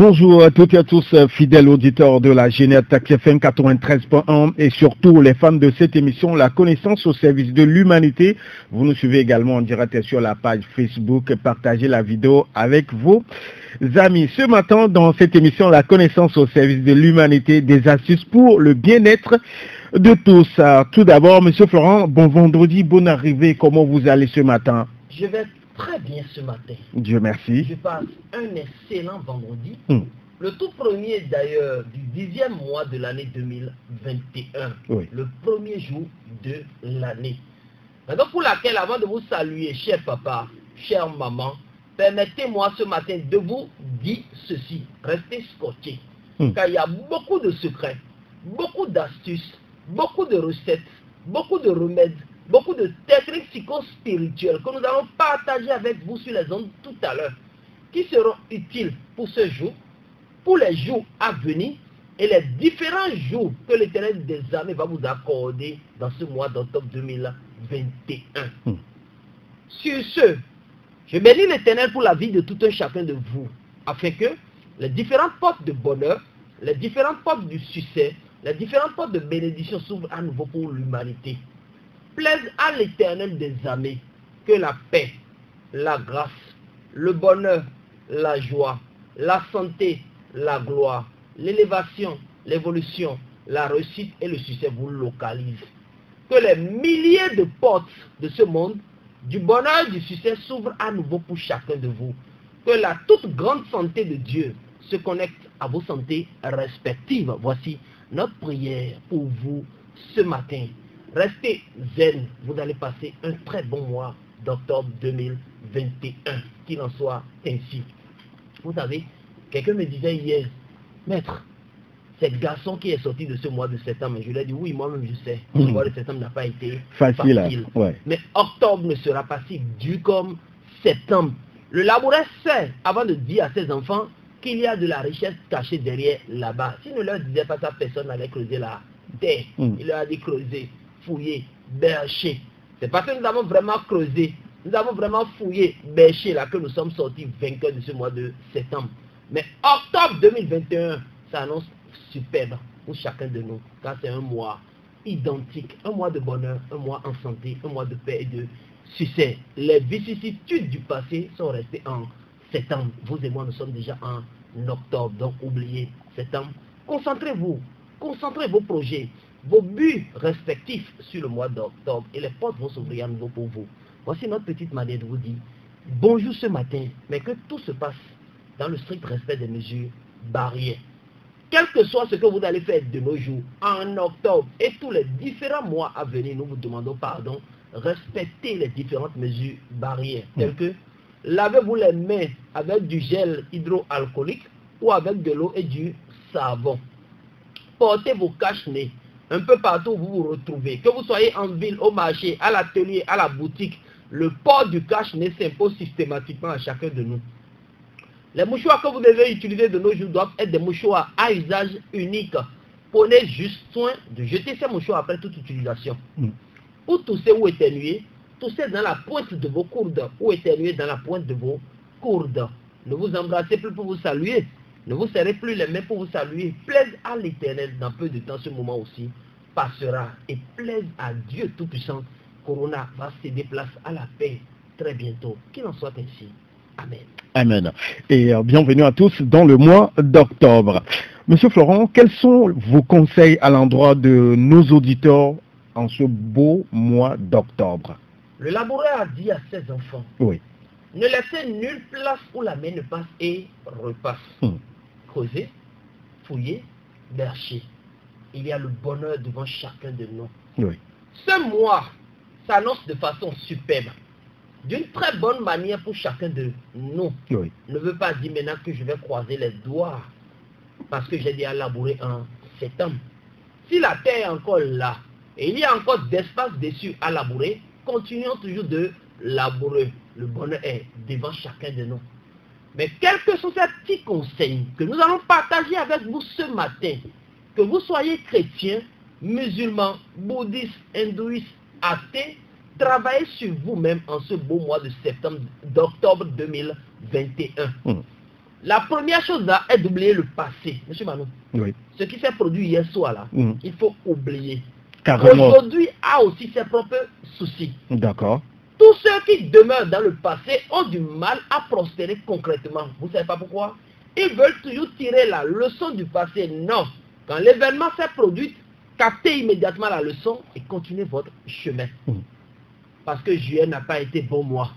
Bonjour à toutes et à tous, fidèles auditeurs de la Génère Tax FM 93.1 et surtout les fans de cette émission, La Connaissance au service de l'humanité. Vous nous suivez également en direct sur la page Facebook, partagez la vidéo avec vos amis. Ce matin, dans cette émission, La Connaissance au service de l'humanité, des astuces pour le bien-être de tous. Tout d'abord, Monsieur Florent, bon vendredi, bonne arrivée. Comment vous allez ce matin? Je vais très bien ce matin. Dieu merci. Je passe un excellent vendredi. Le tout premier d'ailleurs du 10e mois de l'année 2021. Oui. Le premier jour de l'année. Raison pour laquelle, avant de vous saluer, cher papa, chère maman, permettez-moi ce matin de vous dire ceci. Restez scotchés. Car il y a beaucoup de secrets, beaucoup d'astuces, beaucoup de recettes, beaucoup de remèdes, beaucoup de techniques psychospirituelles que nous allons partager avec vous sur les ondes tout à l'heure, qui seront utiles pour ce jour, pour les jours à venir et les différents jours que l'Éternel des armées va vous accorder dans ce mois d'octobre 2021. Sur ce, je bénis l'Éternel pour la vie de tout un chacun de vous, afin que les différentes portes de bonheur, les différentes portes du succès, les différentes portes de bénédiction s'ouvrent à nouveau pour l'humanité. Plaise à l'Éternel des armées que la paix, la grâce, le bonheur, la joie, la santé, la gloire, l'élévation, l'évolution, la réussite et le succès vous localisent. Que les milliers de portes de ce monde, du bonheur, du succès s'ouvrent à nouveau pour chacun de vous. Que la toute grande santé de Dieu se connecte à vos santé respectives. Voici notre prière pour vous ce matin. Restez zen, vous allez passer un très bon mois d'octobre 2021. Qu'il en soit ainsi. Vous savez, quelqu'un me disait hier, maître, c'est le garçon qui est sorti de ce mois de septembre. Je lui ai dit, oui, moi-même je sais. Ce mois de septembre n'a pas été facile. Ouais. Mais octobre ne sera pas si dur comme septembre. Le laboureur sait, avant de dire à ses enfants, qu'il y a de la richesse cachée derrière là-bas. S'il ne leur disait pas ça, personne n'allait creuser la terre. Il leur a dit creuser, fouiller, bercher. C'est parce que nous avons vraiment creusé, nous avons vraiment fouillé, berché là que nous sommes sortis vainqueurs de ce mois de septembre. Mais octobre 2021 s'annonce superbe pour chacun de nous, car c'est un mois identique, un mois de bonheur, un mois en santé, un mois de paix et de succès. Les vicissitudes du passé sont restées en septembre. Vous et moi, nous sommes déjà en octobre, donc oubliez septembre. Concentrez-vous, concentrez vos projets, vos buts respectifs sur le mois d'octobre et les portes vont s'ouvrir à nouveau pour vous. Voici notre petite manière de vous dire bonjour ce matin, mais que tout se passe dans le strict respect des mesures barrières. Quel que soit ce que vous allez faire de nos jours, en octobre et tous les différents mois à venir, nous vous demandons pardon, respectez les différentes mesures barrières, telles que lavez-vous les mains avec du gel hydroalcoolique ou avec de l'eau et du savon. Portez vos cache-nez un peu partout où vous vous retrouvez. Que vous soyez en ville, au marché, à l'atelier, à la boutique, le port du cache-nez s'impose systématiquement à chacun de nous. Les mouchoirs que vous devez utiliser de nos jours doivent être des mouchoirs à usage unique. Prenez juste soin de jeter ces mouchoirs après toute utilisation. Pour tousser ou éternuer, toussez dans la pointe de vos courdes ou éternuer dans la pointe de vos courdes. Ne vous embrassez plus pour vous saluer. Ne vous serrez plus les mains pour vous saluer. Plaise à l'Éternel dans peu de temps, ce moment aussi passera. Et plaise à Dieu Tout-Puissant. Corona va céder place à la paix très bientôt. Qu'il en soit ainsi. Amen. Amen. Et bienvenue à tous dans le mois d'octobre. Monsieur Florent, quels sont vos conseils à l'endroit de nos auditeurs en ce beau mois d'octobre? Le laboureur a dit à ses enfants, oui, ne laissez nulle place où la main ne passe et repasse. Creuser, fouiller, bercher. Il y a le bonheur devant chacun de nous. Oui. Ce mois s'annonce de façon superbe, d'une très bonne manière pour chacun de nous. Oui. Ne veut pas dire maintenant que je vais croiser les doigts parce que j'ai déjà labouré en septembre. Si la terre est encore là et il y a encore d'espace dessus à labourer, continuons toujours de labourer. Le bonheur est devant chacun de nous. Mais quels que soient ces petits conseils que nous allons partager avec vous ce matin, que vous soyez chrétiens, musulmans, bouddhistes, hindouistes, athées, travaillez sur vous-même en ce beau mois de septembre, d'octobre 2021. La première chose là est d'oublier le passé. Monsieur Manou, Oui. ce qui s'est produit hier soir là, il faut oublier. Carrément. Aujourd'hui a aussi ses propres soucis. D'accord. Tous ceux qui demeurent dans le passé ont du mal à prospérer concrètement. Vous ne savez pas pourquoi? Ils veulent toujours tirer la leçon du passé. Non. Quand l'événement s'est produit, captez immédiatement la leçon et continuez votre chemin. Parce que juillet n'a pas été bon mois.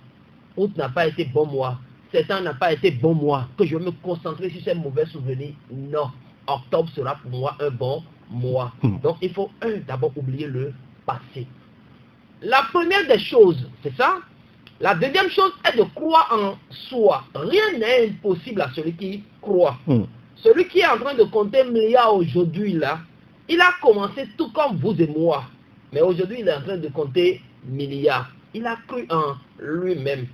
Août n'a pas été bon mois. Septembre n'a pas été bon mois. Que je vais me concentrer sur ces mauvais souvenirs. Non. Octobre sera pour moi un bon mois. Donc il faut d'abord oublier le passé. La première des choses, c'est ça. La deuxième chose est de croire en soi. Rien n'est impossible à celui qui croit. Celui qui est en train de compter milliards aujourd'hui là, il a commencé tout comme vous et moi. Mais aujourd'hui, il est en train de compter milliards. Il a cru en lui-même.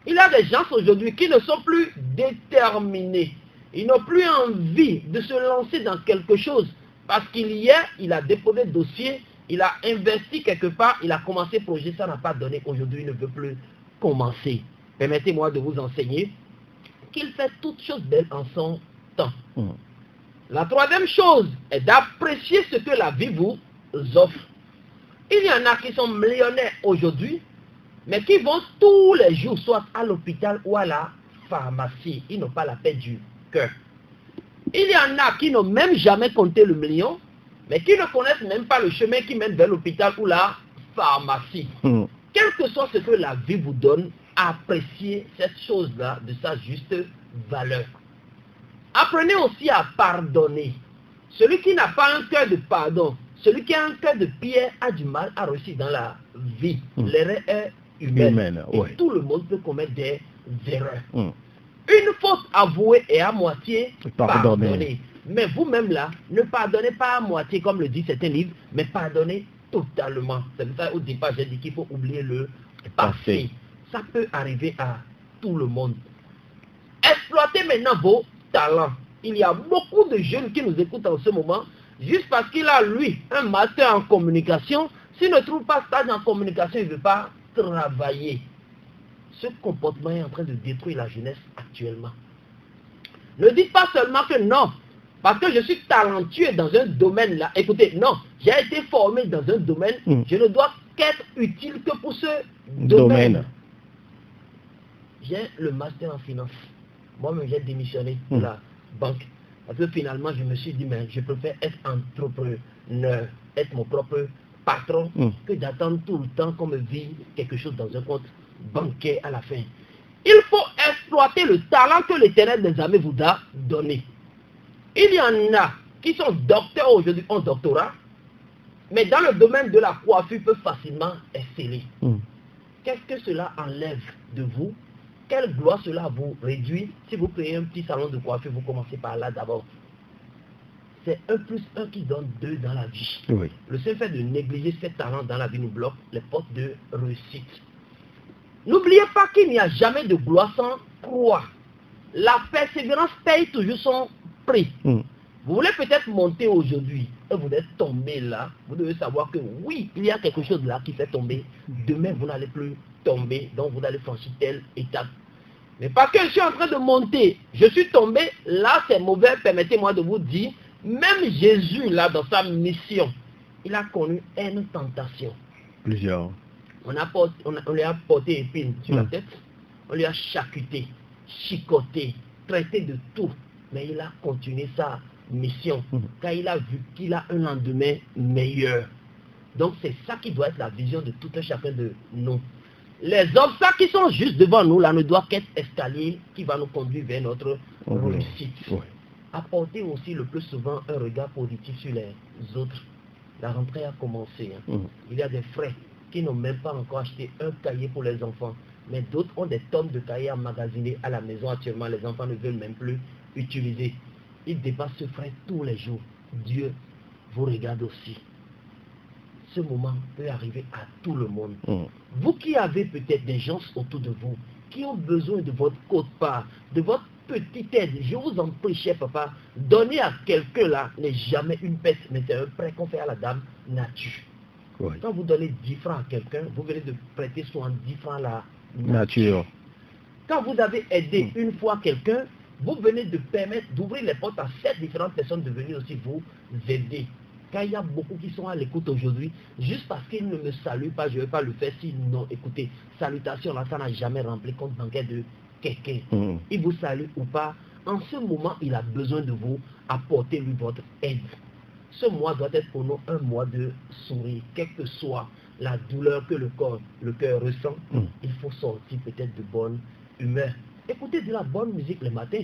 Il y a des gens aujourd'hui qui ne sont plus déterminés. Ils n'ont plus envie de se lancer dans quelque chose. Parce qu'hier, il a déposé le dossier, il a investi quelque part, il a commencé le projet, ça n'a pas donné. Aujourd'hui, il ne veut plus commencer. Permettez-moi de vous enseigner qu'il fait toutes choses belles en son temps. La troisième chose est d'apprécier ce que la vie vous offre. Il y en a qui sont millionnaires aujourd'hui, mais qui vont tous les jours, soit à l'hôpital ou à la pharmacie. Ils n'ont pas la paix du cœur. Il y en a qui n'ont même jamais compté le million, mais qui ne connaissent même pas le chemin qui mène vers l'hôpital ou la pharmacie. Quel que soit ce que la vie vous donne, appréciez cette chose-là de sa juste valeur. Apprenez aussi à pardonner. Celui qui n'a pas un cœur de pardon, celui qui a un cœur de pierre a du mal à réussir dans la vie. L'erreur est humaine. Et tout le monde peut commettre des erreurs. Une faute avouée et à moitié pardonnée. Mais vous-même là, ne pardonnez pas à moitié comme le dit certains livres, mais pardonnez totalement. C'est pour ça au départ j'ai dit qu'il faut oublier le passé. Ça peut arriver à tout le monde. Exploitez maintenant vos talents. Il y a beaucoup de jeunes qui nous écoutent en ce moment, juste parce qu'il a lui un master en communication. S'il ne trouve pas stage en communication, il ne veut pas travailler. Ce comportement est en train de détruire la jeunesse actuellement. Ne dites pas seulement que non, parce que je suis talentueux dans un domaine là. Écoutez, non, j'ai été formé dans un domaine, je ne dois qu'être utile que pour ce domaine. J'ai le master en finance. Moi-même, j'ai démissionné de la banque. Parce que finalement, je me suis dit, mais je préfère être entrepreneur, être mon propre patron, que d'attendre tout le temps qu'on me vire quelque chose dans un compte bancaire à la fin. Il faut exploiter le talent que l'Éternel des armées vous a donné. Il y en a qui sont docteurs aujourd'hui, ont doctorat, mais dans le domaine de la coiffure peuvent facilement exceller. Qu'est-ce que cela enlève de vous? Quelle gloire cela vous réduit? Si vous créez un petit salon de coiffure, vous commencez par là d'abord. C'est 1 plus 1 qui donne 2 dans la vie. Le seul fait de négliger ces talents dans la vie nous bloque les portes de réussite. N'oubliez pas qu'il n'y a jamais de gloire sans croix. La persévérance paye toujours son prix. Vous voulez peut-être monter aujourd'hui et vous êtes tombé là. Vous devez savoir que oui, il y a quelque chose là qui fait tomber. Demain, vous n'allez plus tomber. Donc, vous allez franchir telle étape. Mais parce que je suis en train de monter, je suis tombé. Là, c'est mauvais. Permettez-moi de vous dire, même Jésus, là, dans sa mission, il a connu une tentation. Plusieurs. On lui a porté épine sur la tête. On lui a charcuté, chicoté, traité de tout. Mais il a continué sa mission, car il a vu qu'il a un lendemain meilleur. Donc c'est ça qui doit être la vision de tout un chacun de nous. Les obstacles qui sont juste devant nous, là, ne doivent qu'être escaliers qui va nous conduire vers notre réussite. Apportez aussi le plus souvent un regard positif sur les autres. La rentrée a commencé. Il y a des frères qui n'ont même pas encore acheté un cahier pour les enfants. Mais d'autres ont des tonnes de cahiers emmagasinés à la maison actuellement. Les enfants ne veulent même plus utiliser. Ils dépassent ce frère tous les jours. Dieu vous regarde aussi. Ce moment peut arriver à tout le monde. Vous qui avez peut-être des gens autour de vous qui ont besoin de votre quote-part, de votre petite aide, je vous en prie, cher papa, donnez à quelqu'un là n'est jamais une pète, mais c'est un prêt qu'on fait à la dame nature. Quand vous donnez 10 francs à quelqu'un, vous venez de prêter 70 francs à la nature. Quand vous avez aidé une fois quelqu'un, vous venez de permettre d'ouvrir les portes à 7 différentes personnes de venir aussi vous aider. Car il y a beaucoup qui sont à l'écoute aujourd'hui, juste parce qu'ils ne me saluent pas, je ne vais pas le faire. Sinon, écoutez, salutation là, ça n'a jamais rempli compte bancaire de quelqu'un. Il vous salue ou pas, en ce moment, il a besoin de vous, apportez-lui votre aide. Ce mois doit être pour nous un mois de sourire, quelle que soit la douleur que le cœur ressent. Il faut sortir peut-être de bonne humeur. Écoutez de la bonne musique le matin.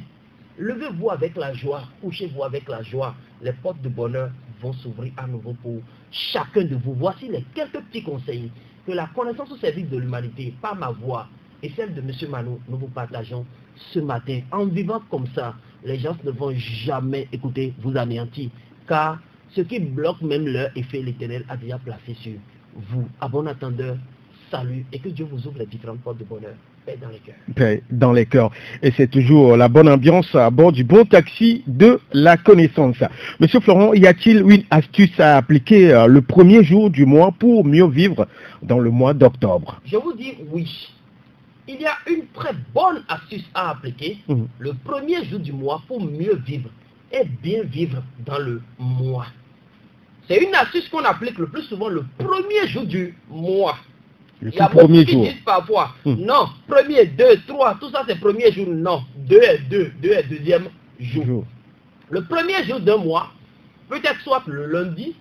Levez-vous avec la joie, couchez-vous avec la joie. Les portes de bonheur vont s'ouvrir à nouveau pour chacun de vous. Voici les quelques petits conseils que la connaissance au service de l'humanité, par ma voix et celle de M. Manou, nous vous partageons ce matin. En vivant comme ça, les gens ne vont jamais, écouter, vous anéantir. Car ce qui bloque même leur effet, l'Éternel a déjà placé sur vous. À bon attendeur, salut et que Dieu vous ouvre les différentes portes de bonheur. Paix dans les cœurs. Paix dans les cœurs. Et c'est toujours la bonne ambiance à bord du bon taxi de la connaissance. Monsieur Florent, y a-t-il une astuce à appliquer le premier jour du mois pour mieux vivre dans le mois d'octobre? Je vous dis oui. Il y a une très bonne astuce à appliquer le premier jour du mois pour mieux vivre et bien vivre dans le mois. C'est une astuce qu'on applique le plus souvent le premier jour du mois. Il y a beaucoup qui disent parfois, non, premier, 2, 3, tout ça c'est premier jour, non, 2 est deuxième jour. Le premier jour d'un mois, peut-être soit le lundi,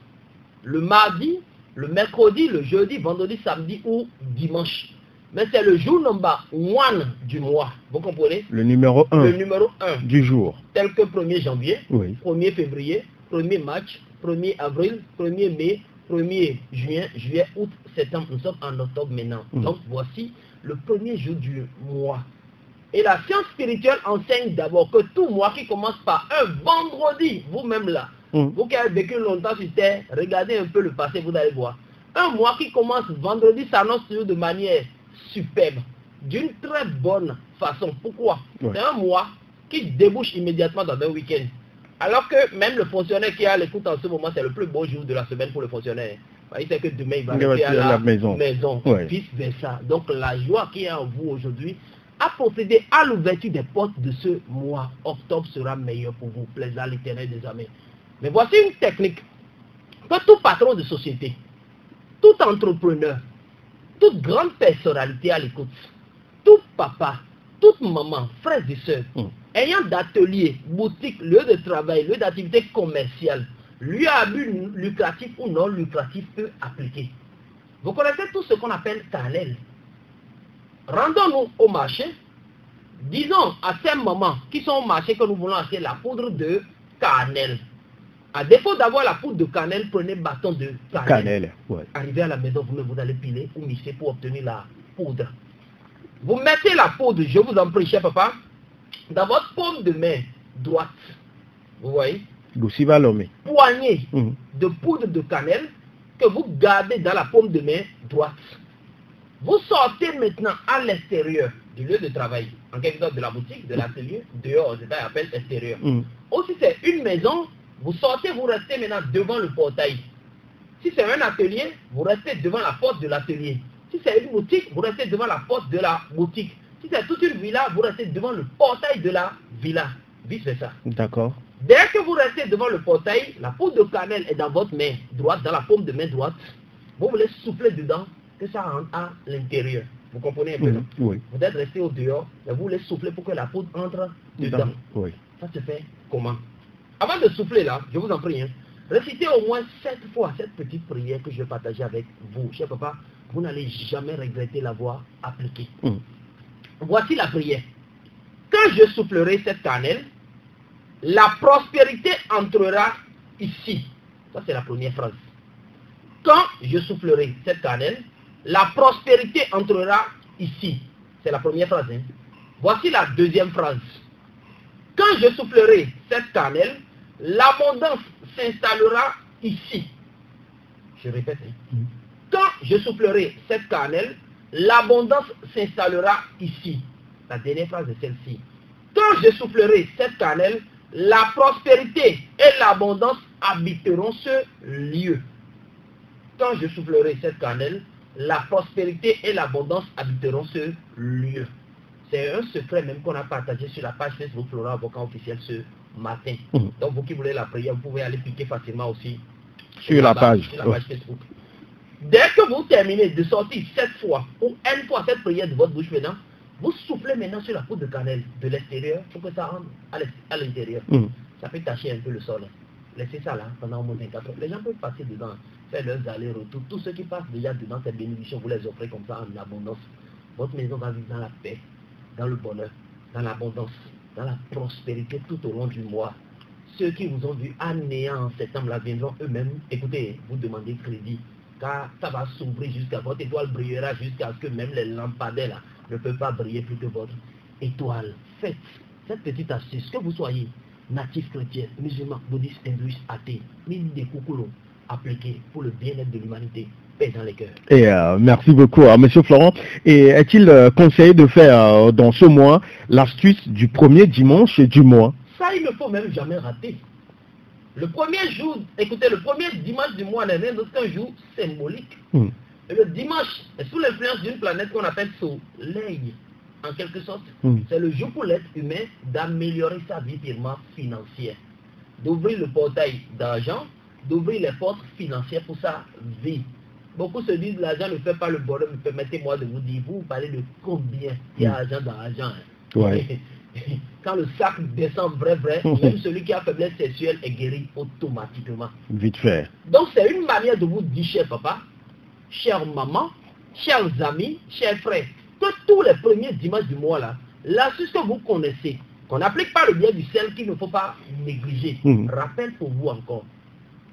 le mardi, le mercredi, le jeudi, vendredi, samedi ou dimanche. Mais c'est le jour number 1 du mois, vous comprenez? Le numéro 1. Le numéro 1 du jour. Tel que 1er janvier, oui. 1er février, 1er mars, 1er avril, 1er mai, 1er juin, juillet, août, septembre. Nous sommes en octobre maintenant. Donc voici le premier jour du mois. Et la science spirituelle enseigne d'abord que tout mois qui commence par un vendredi, vous-même là, vous qui avez vécu longtemps sur terre, regardez un peu le passé, vous allez voir. Un mois qui commence vendredi s'annonce toujours de manière superbe, d'une très bonne façon. Pourquoi? C'est un mois qui débouche immédiatement dans un week-end. Alors que même le fonctionnaire qui est à l'écoute en ce moment, c'est le plus beau jour de la semaine pour le fonctionnaire. Il sait que demain, il va rester à la maison. Vice versa. Donc la joie qui est en vous aujourd'hui a procédé à l'ouverture des portes de ce mois. Octobre sera meilleur pour vous. Plaisant l'Éternel des armées. Mais voici une technique que tout patron de société, tout entrepreneur, toute grande personnalité à l'écoute, tout papa, toute maman, frères et sœurs, ayant d'atelier, boutique, lieu de travail, lieu d'activité commerciale, lieu à but lucratif ou non lucratif peut appliquer. Vous connaissez tout ce qu'on appelle cannelle. Rendons-nous au marché. Disons à ces mamans qui sont au marché que nous voulons acheter la poudre de cannelle. À défaut d'avoir la poudre de cannelle, prenez bâton de cannelle. Arrivez à la maison, vous allez piler ou misser pour obtenir la poudre. Vous mettez la poudre, je vous en prie, cher papa, dans votre paume de main droite. Vous voyez? Poignée de poudre de cannelle que vous gardez dans la paume de main droite. Vous sortez maintenant à l'extérieur du lieu de travail, en quelque sorte de la boutique, de l'atelier, dehors, c'est ça appelle extérieur. Ou si c'est une maison, vous sortez, vous restez maintenant devant le portail. Si c'est un atelier, vous restez devant la porte de l'atelier. Si c'est une boutique, vous restez devant la porte de la boutique. Si c'est toute une villa, vous restez devant le portail de la villa. Vice versa. D'accord. Dès que vous restez devant le portail, la poudre de cannelle est dans votre main droite, dans la paume de main droite. Vous voulez souffler dedans, que ça rentre à l'intérieur. Vous comprenez un peu, non? Oui. Vous êtes resté au dehors, et vous voulez souffler pour que la poudre entre dedans. Oui. Ça se fait comment? Avant de souffler là, je vous en prie, récitez au moins 7 fois cette petite prière que je vais partager avec vous. Cher papa, vous n'allez jamais regretter l'avoir appliquée. Voici la prière. Quand je soufflerai cette cannelle, la prospérité entrera ici. Ça c'est la première phrase. Quand je soufflerai cette cannelle, la prospérité entrera ici. C'est la première phrase. Voici la deuxième phrase. Quand je soufflerai cette cannelle, l'abondance s'installera ici. Je répète. Quand je soufflerai cette cannelle, l'abondance s'installera ici. La dernière phrase est celle-ci. Quand je soufflerai cette cannelle, la prospérité et l'abondance habiteront ce lieu. Quand je soufflerai cette cannelle, la prospérité et l'abondance habiteront ce lieu. C'est un secret même qu'on a partagé sur la page Facebook Florent Avocat officiel ce matin. Donc vous qui voulez la prière, vous pouvez aller cliquer facilement aussi sur la page Facebook. Dès que vous terminez de sortir 7 fois ou une fois cette prière de votre bouche maintenant, vous soufflez maintenant sur la poudre de cannelle de l'extérieur pour que ça rentre à l'intérieur. Ça peut tacher un peu le sol. Laissez ça là pendant au moins 24 heures. Les gens peuvent passer dedans, faire leurs allers-retours. Tous ceux qui passent déjà dedans, cette bénédiction, vous les offrez comme ça en abondance. Votre maison va vivre dans la paix, dans le bonheur, dans l'abondance, dans la prospérité tout au long du mois. Ceux qui vous ont vu anéant en septembre là viendront eux-mêmes, écoutez, vous demandez crédit, car ça va s'ouvrir jusqu'à votre étoile brillera jusqu'à ce que même les lampadaires là ne peuvent pas briller plus que votre étoile. Faites cette petite astuce, que vous soyez natif chrétien, musulman, bouddhiste, hindouiste, athée, mille des coucoulos appliqués pour le bien-être de l'humanité. Paix dans les cœurs. Et merci beaucoup à Monsieur Florent. Et est-il conseillé de faire dans ce mois l'astuce du premier dimanche du mois? Ça, il ne faut même jamais rater. Le premier jour, écoutez, le premier dimanche du mois n'est rien d'autre qu'un jour symbolique. Et le dimanche est sous l'influence d'une planète qu'on appelle Soleil, en quelque sorte. C'est le jour pour l'être humain d'améliorer sa vie purement financière, d'ouvrir le portail d'argent, d'ouvrir les portes financières pour sa vie. Beaucoup se disent l'argent ne fait pas le bonheur, mais permettez-moi de vous dire, vous parlez de combien il y a argent dans l'argent. Quand le sac descend vrai, même celui qui a faiblesse sexuelle est guéri automatiquement. Vite fait. Donc c'est une manière de vous dire, cher papa, chère maman, chers amis, chers frères, que tous les premiers dimanches du mois là, l'astuce que vous connaissez, qu'on n'applique pas le biais du sel qu'il ne faut pas négliger. Rappel pour vous encore.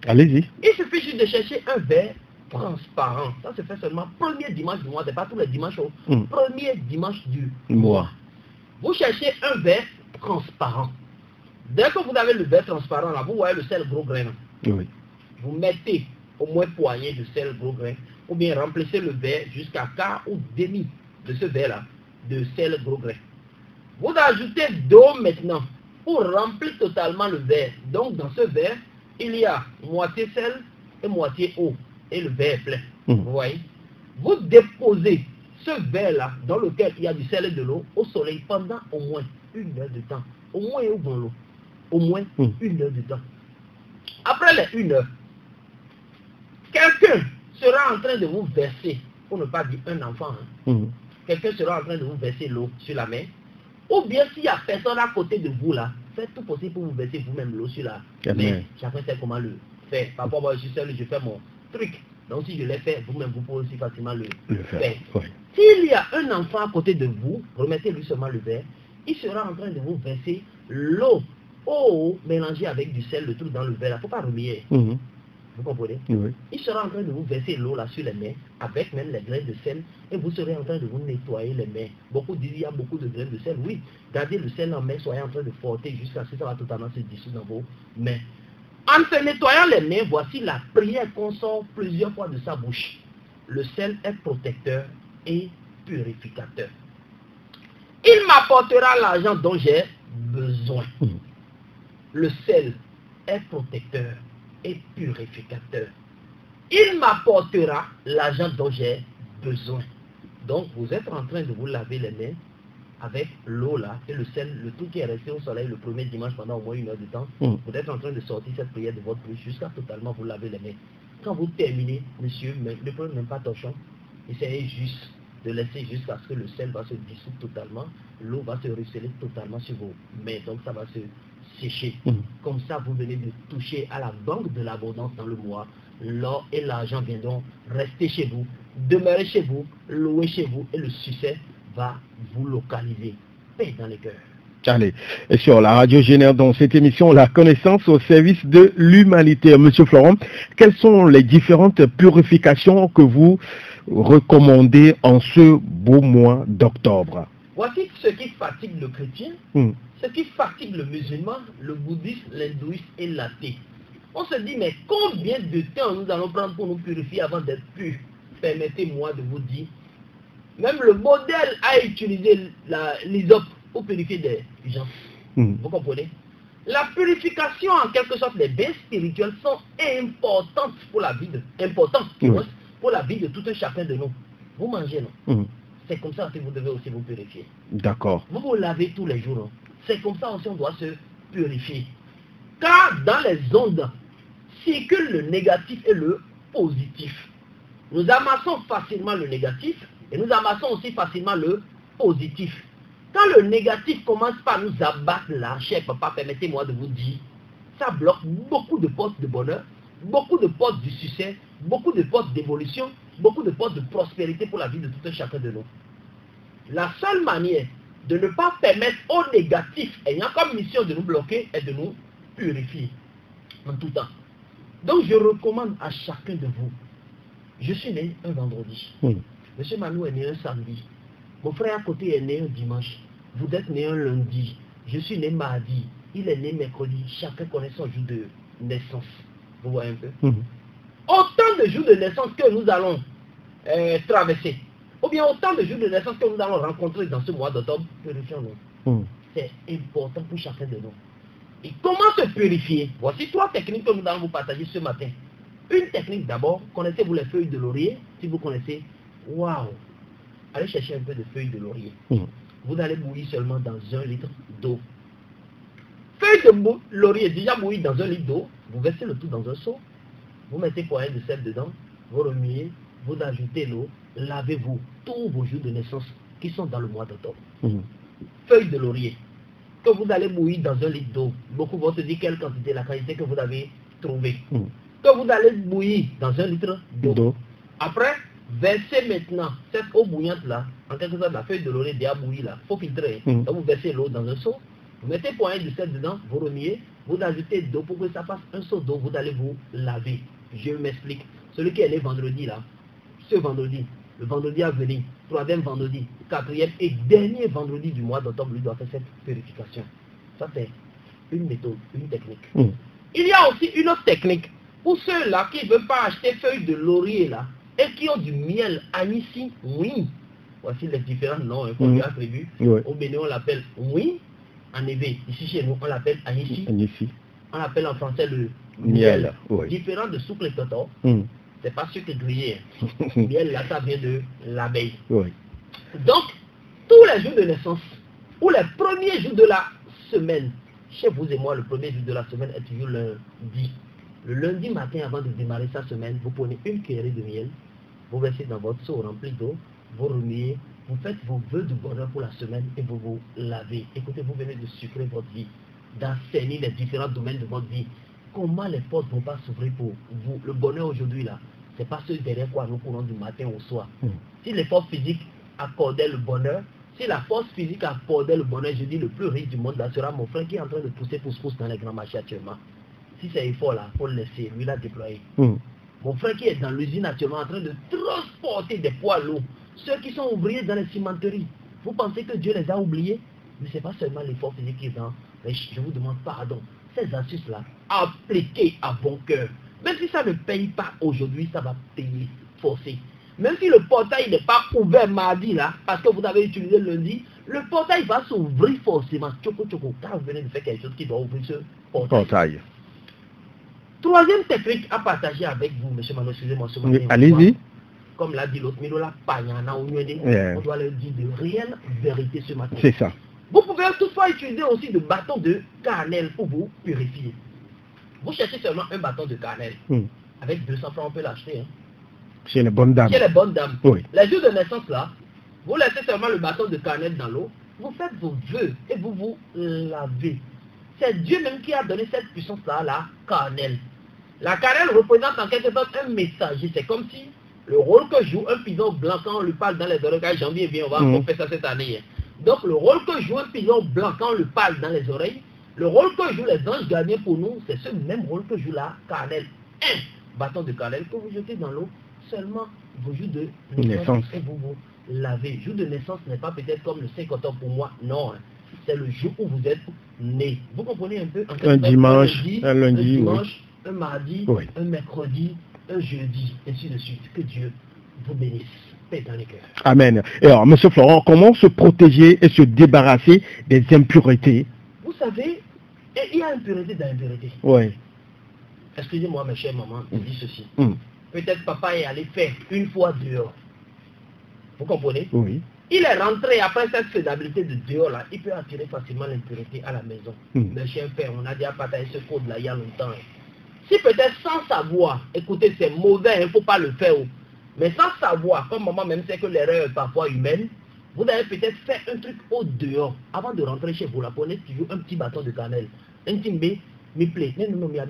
Allez-y. Il suffit juste de chercher un verre transparent. Ça se fait seulement premier dimanche du mois, c'est pas tous les dimanches, premier dimanche du mois. Vous cherchez un verre transparent. Dès que vous avez le verre transparent là, vous voyez le sel gros grain. Vous mettez au moins poignée de sel gros grain, ou bien remplissez le verre jusqu'à quart ou demi de ce verre là, de sel gros grain. Vous ajoutez d'eau maintenant pour remplir totalement le verre. Donc dans ce verre, il y a moitié sel et moitié eau. Et le verre est plein. Vous voyez? Vous déposez ce verre-là, dans lequel il y a du sel et de l'eau, au soleil pendant au moins 1 heure de temps. Au moins ouvrons l'eau. Au moins 1 heure de temps. Après les 1 heure, quelqu'un sera en train de vous verser, pour ne pas dire un enfant, quelqu'un sera en train de vous verser l'eau sur la main. Ou bien s'il n'y a personne à côté de vous là, faites tout possible pour vous verser vous-même l'eau sur la main. Chacun sait comment le faire. Parfois, moi je suis seul, je fais mon truc. Donc si je l'ai fait, vous-même vous pouvez aussi facilement le faire. S'il y a un enfant à côté de vous, remettez-lui seulement le verre, il sera en train de vous verser l'eau mélangée avec du sel, le truc dans le verre. Il ne faut pas remuer. Vous comprenez? Il sera en train de vous verser l'eau là sur les mains, avec même les graines de sel, et vous serez en train de vous nettoyer les mains. Beaucoup disent qu'il y a beaucoup de graines de sel. Oui, gardez le sel en main, soyez en train de frotter jusqu'à ce que ça va totalement se dissoudre dans vos mains. En se nettoyant les mains, voici la prière qu'on sort plusieurs fois de sa bouche. Le sel est protecteur et purificateur. Il m'apportera l'argent dont j'ai besoin. Le sel est protecteur et purificateur. Il m'apportera l'argent dont j'ai besoin. Donc vous êtes en train de vous laver les mains avec l'eau là et le sel, le tout qui est resté au soleil le premier dimanche pendant au moins 1 heure de temps. Vous êtes en train de sortir cette prière de votre bouche jusqu'à totalement vous laver les mains. Quand vous terminez, monsieur, ne prenez même pas torchon. Essayez juste de laisser jusqu'à ce que le sel va se dissoudre totalement, l'eau va se ruisseler totalement sur vos mains, donc ça va se sécher. Comme ça, vous venez de toucher à la banque de l'abondance dans le mois. L'or et l'argent viendront rester chez vous, demeurer chez vous, louer chez vous, et le succès va vous localiser. Paix dans les cœurs. Allez, et sur la radio génère dans cette émission, la connaissance au service de l'humanité. Monsieur Florent, quelles sont les différentes purifications que vous recommandez en ce beau mois d'octobre? Voici ce qui fatigue le chrétien, ce qui fatigue le musulman, le bouddhiste, l'hindouiste et l'athée. On se dit, mais combien de temps nous allons prendre pour nous purifier avant d'être purs? Permettez-moi de vous dire, même le modèle a utilisé l'hysope pour purifier des gens. Vous comprenez? La purification, en quelque sorte, les bains spirituels sont importantes pour la vie de, pour la vie de tout un chacun de nous. Vous mangez, non? c'est comme ça que vous devez aussi vous purifier. D'accord. Vous vous lavez tous les jours. C'est comme ça aussi on doit se purifier. Car dans les ondes circule le négatif et le positif. Nous amassons facilement le négatif et nous amassons aussi facilement le positif. Quand le négatif commence par nous abattre la chair, papa, permettez-moi de vous dire, ça bloque beaucoup de portes de bonheur, beaucoup de portes du succès, beaucoup de portes d'évolution, beaucoup de portes de prospérité pour la vie de tout un chacun de nous. La seule manière de ne pas permettre au négatif ayant comme mission de nous bloquer est de nous purifier en tout temps. Donc je recommande à chacun de vous, je suis né un vendredi, Monsieur Manou est né un samedi, mon frère à côté est né un dimanche, vous êtes né un lundi, je suis né mardi, il est né mercredi, chacun connaît son jour de naissance. Vous voyez un peu. Autant de jours de naissance que nous allons traverser, ou bien autant de jours de naissance que nous allons rencontrer dans ce mois d'octobre, purifions-nous. C'est important pour chacun de nous. Et comment se purifier? Voici 3 techniques que nous allons vous partager ce matin. Une technique d'abord, connaissez-vous les feuilles de laurier? Si vous connaissez, waouh! Allez chercher un peu de feuilles de laurier. Vous allez bouillir seulement dans 1 litre d'eau. Feuilles de laurier déjà bouillies dans 1 litre d'eau, vous versez le tout dans un seau, vous mettez poignée de sel dedans, vous remuez, vous ajoutez l'eau, lavez-vous tous vos jours de naissance qui sont dans le mois d'octobre. Feuilles de laurier que vous allez bouillir dans 1 litre d'eau. Beaucoup vont se dire quelle quantité, la quantité que vous avez trouvée. Que vous allez bouillir dans 1 litre d'eau. Après, versez maintenant cette eau bouillante là, en quelque sorte la feuille de laurier déjà bouillie là, il faut filtrer. Donc vous versez l'eau dans un seau, vous mettez poignée de sel dedans, vous remuez, vous ajoutez d'eau pour que ça fasse un seau d'eau, vous allez vous laver. Je m'explique. Celui qui est né vendredi là, ce vendredi, le vendredi à venir, 3e vendredi, 4e et dernier vendredi du mois d'octobre, lui doit faire cette purification. Ça c'est une méthode, une technique. Il y a aussi une autre technique pour ceux-là qui ne veulent pas acheter feuilles de laurier là et qui ont du miel anissi, oui. Voici les différents noms qu'on lui a prévus. Au Bénin on l'appelle oui, en éveil. Ici chez nous on l'appelle anissi. On l'appelle en français le miel. Différent de souple et totor. C'est pas sucre grillé. Miel là ça vient de l'abeille. Donc tous les jours de naissance ou les premiers jours de la semaine, chez vous et moi le premier jour de la semaine est toujours lundi. Le lundi matin avant de démarrer sa semaine, vous prenez une cuillerée de miel, vous versez dans votre seau rempli d'eau, vous remuez, vous faites vos vœux de bonheur pour la semaine et vous vous lavez. Écoutez, vous venez de sucrer votre vie, d'assainir les différents domaines de votre vie. Comment les portes ne vont pas s'ouvrir pour vous? Le bonheur aujourd'hui là, c'est pas ce derrière quoi nous courons du matin au soir. Si les forces physiques accordaient le bonheur, si la force physique accordait le bonheur, je dis le plus riche du monde là sera mon frère qui est en train de pousser pousse-pousse dans les grands marchés actuellement. Si c'est effort là, il faut le laisser, lui l'a déployé. Mon frère qui est dans l'usine actuellement en train de transporter des poids lourds, ceux qui sont ouvriers dans les cimenteries, vous pensez que Dieu les a oubliés? Mais ce n'est pas seulement l'effort physique qui est dans. Mais je vous demande pardon. Ces astuces-là, appliquées à bon cœur. Même si ça ne paye pas aujourd'hui, ça va payer forcé. Même si le portail n'est pas ouvert mardi là, parce que vous avez utilisé lundi, le portail va s'ouvrir forcément. Tchoko, quand vous venez de faire quelque chose qui doit ouvrir ce portail. 3e technique à partager avec vous, monsieur Mano, excusez-moi. Allez-y. Comme l'a dit l'autre, on doit leur dire de réelles vérités ce matin. C'est ça. Vous pouvez toutefois utiliser aussi de bâtons de cannelle pour vous purifier. Vous cherchez seulement un bâton de cannelle. Avec 200 francs, on peut l'acheter. Chez les bonnes dames. Chez les bonnes dames. Oui. Les jours de naissance là, vous laissez seulement le bâton de cannelle dans l'eau, vous faites vos vœux et vous vous lavez. C'est Dieu même qui a donné cette puissance-là à la cannelle. La cannelle représente en quelque sorte un messager. C'est comme si le rôle que joue un pigeon blanc quand on lui parle dans les oreilles, quand janvier vient, on va faire ça cette année. Donc le rôle que joue un pigeon blanc quand on lui parle dans les oreilles, le rôle que jouent les anges gardiens pour nous, c'est ce même rôle que joue la cannelle. Un bâton de cannelle que vous jetez dans l'eau, seulement vos jours de naissance et vous vous lavez. Jour de naissance n'est pas peut-être comme le 5 octobre pour moi, non. C'est le jour où vous êtes né. Vous comprenez un peu? Un dimanche, un lundi, un mardi, un mercredi, un jeudi, ainsi de suite. Que Dieu vous bénisse. Paix dans les cœurs. Amen. Et alors, monsieur Florent, comment se protéger et se débarrasser des impuretés? Vous savez, il y a impureté dans l'impureté. Oui. Excusez-moi, mes chères mamans, je dis ceci. Peut-être papa est allé faire une fois dehors. Vous comprenez? Oui. il est rentré après cette faisabilité de dehors là, il peut attirer facilement l'impureté à la maison. Le chien fait, on a déjà partagé ce code là il y a longtemps. Si peut-être sans savoir, écoutez, c'est mauvais, il ne faut pas le faire. Mais sans savoir, comme maman même sait que l'erreur est parfois humaine, vous avez peut-être fait un truc au dehors. Avant de rentrer chez vous, là, prenez toujours un petit bâton de cannelle. Un timbe, me plaît. Non, ou bien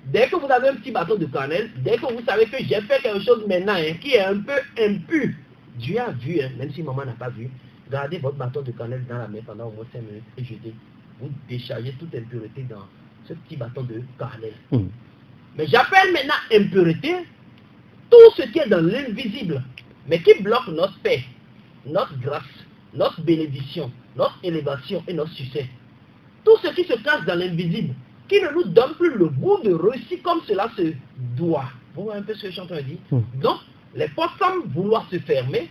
dès que vous avez un petit bâton de cannelle, dès que vous savez que j'ai fait quelque chose maintenant qui est un peu impur, Dieu a vu, même si maman n'a pas vu, gardez votre bâton de cannelle dans la main pendant au moins 5 minutes et jetez. Vous déchargez toute impureté dans ce petit bâton de cannelle. Mais j'appelle maintenant impureté tout ce qui est dans l'invisible, mais qui bloque notre paix, notre grâce, notre bénédiction, notre élévation et notre succès. Tout ce qui se cache dans l'invisible, qui ne nous donne plus le goût de réussir comme cela se doit. Vous voyez un peu ce que je suis en train de dire? Donc, les portes semblent vouloir se fermer,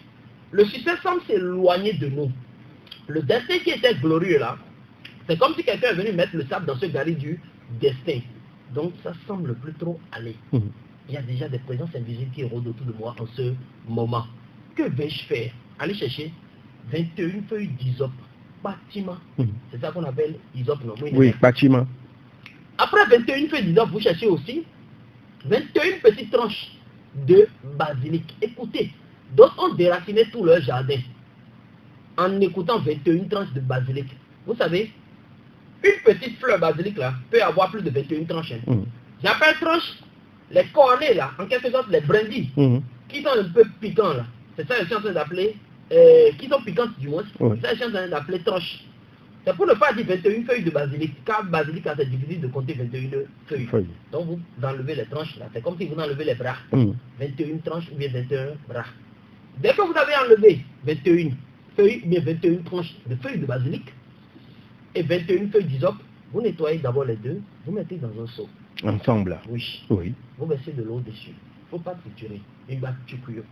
le succès semble s'éloigner de nous. Le destin qui était glorieux là, c'est comme si quelqu'un est venu mettre le sable dans ce galerie du destin. Donc, ça semble plus trop aller. Il y a déjà des présences invisibles qui rôdent autour de moi en ce moment. Que vais-je faire? Aller chercher 21 feuilles d'hysope, bâtiment. C'est ça qu'on appelle hysope, non? Oui, bâtiment. Après 21 feuilles d'hysope, vous cherchez aussi 21 petites tranches de basilic. Écoutez, d'autres ont déraciné tout leur jardin en écoutant 21 tranches de basilic. Vous savez, une petite fleur basilic là peut avoir plus de 21 tranches. J'appelle tranches les cornets là, en quelque sorte les brindilles, qui sont un peu piquants là. C'est ça que je suis en train d'appeler, qui sont piquantes du moins. C'est ça que je suis en train d'appeler tranches. C'est pour ne pas dire 21 feuilles de basilic, car basilic c'est difficile de compter 21 feuilles. Donc vous enlevez les tranches là, c'est comme si vous enlevez les bras. 21 tranches ou bien 21 bras. Dès que vous avez enlevé 21 feuilles ou bien 21 tranches de feuilles de basilic et 21 feuilles d'hysope, vous nettoyez d'abord les deux, vous mettez dans un seau. Ensemble. Oui. Vous versez de l'eau dessus. Il ne faut pas triturer. Il va tuer.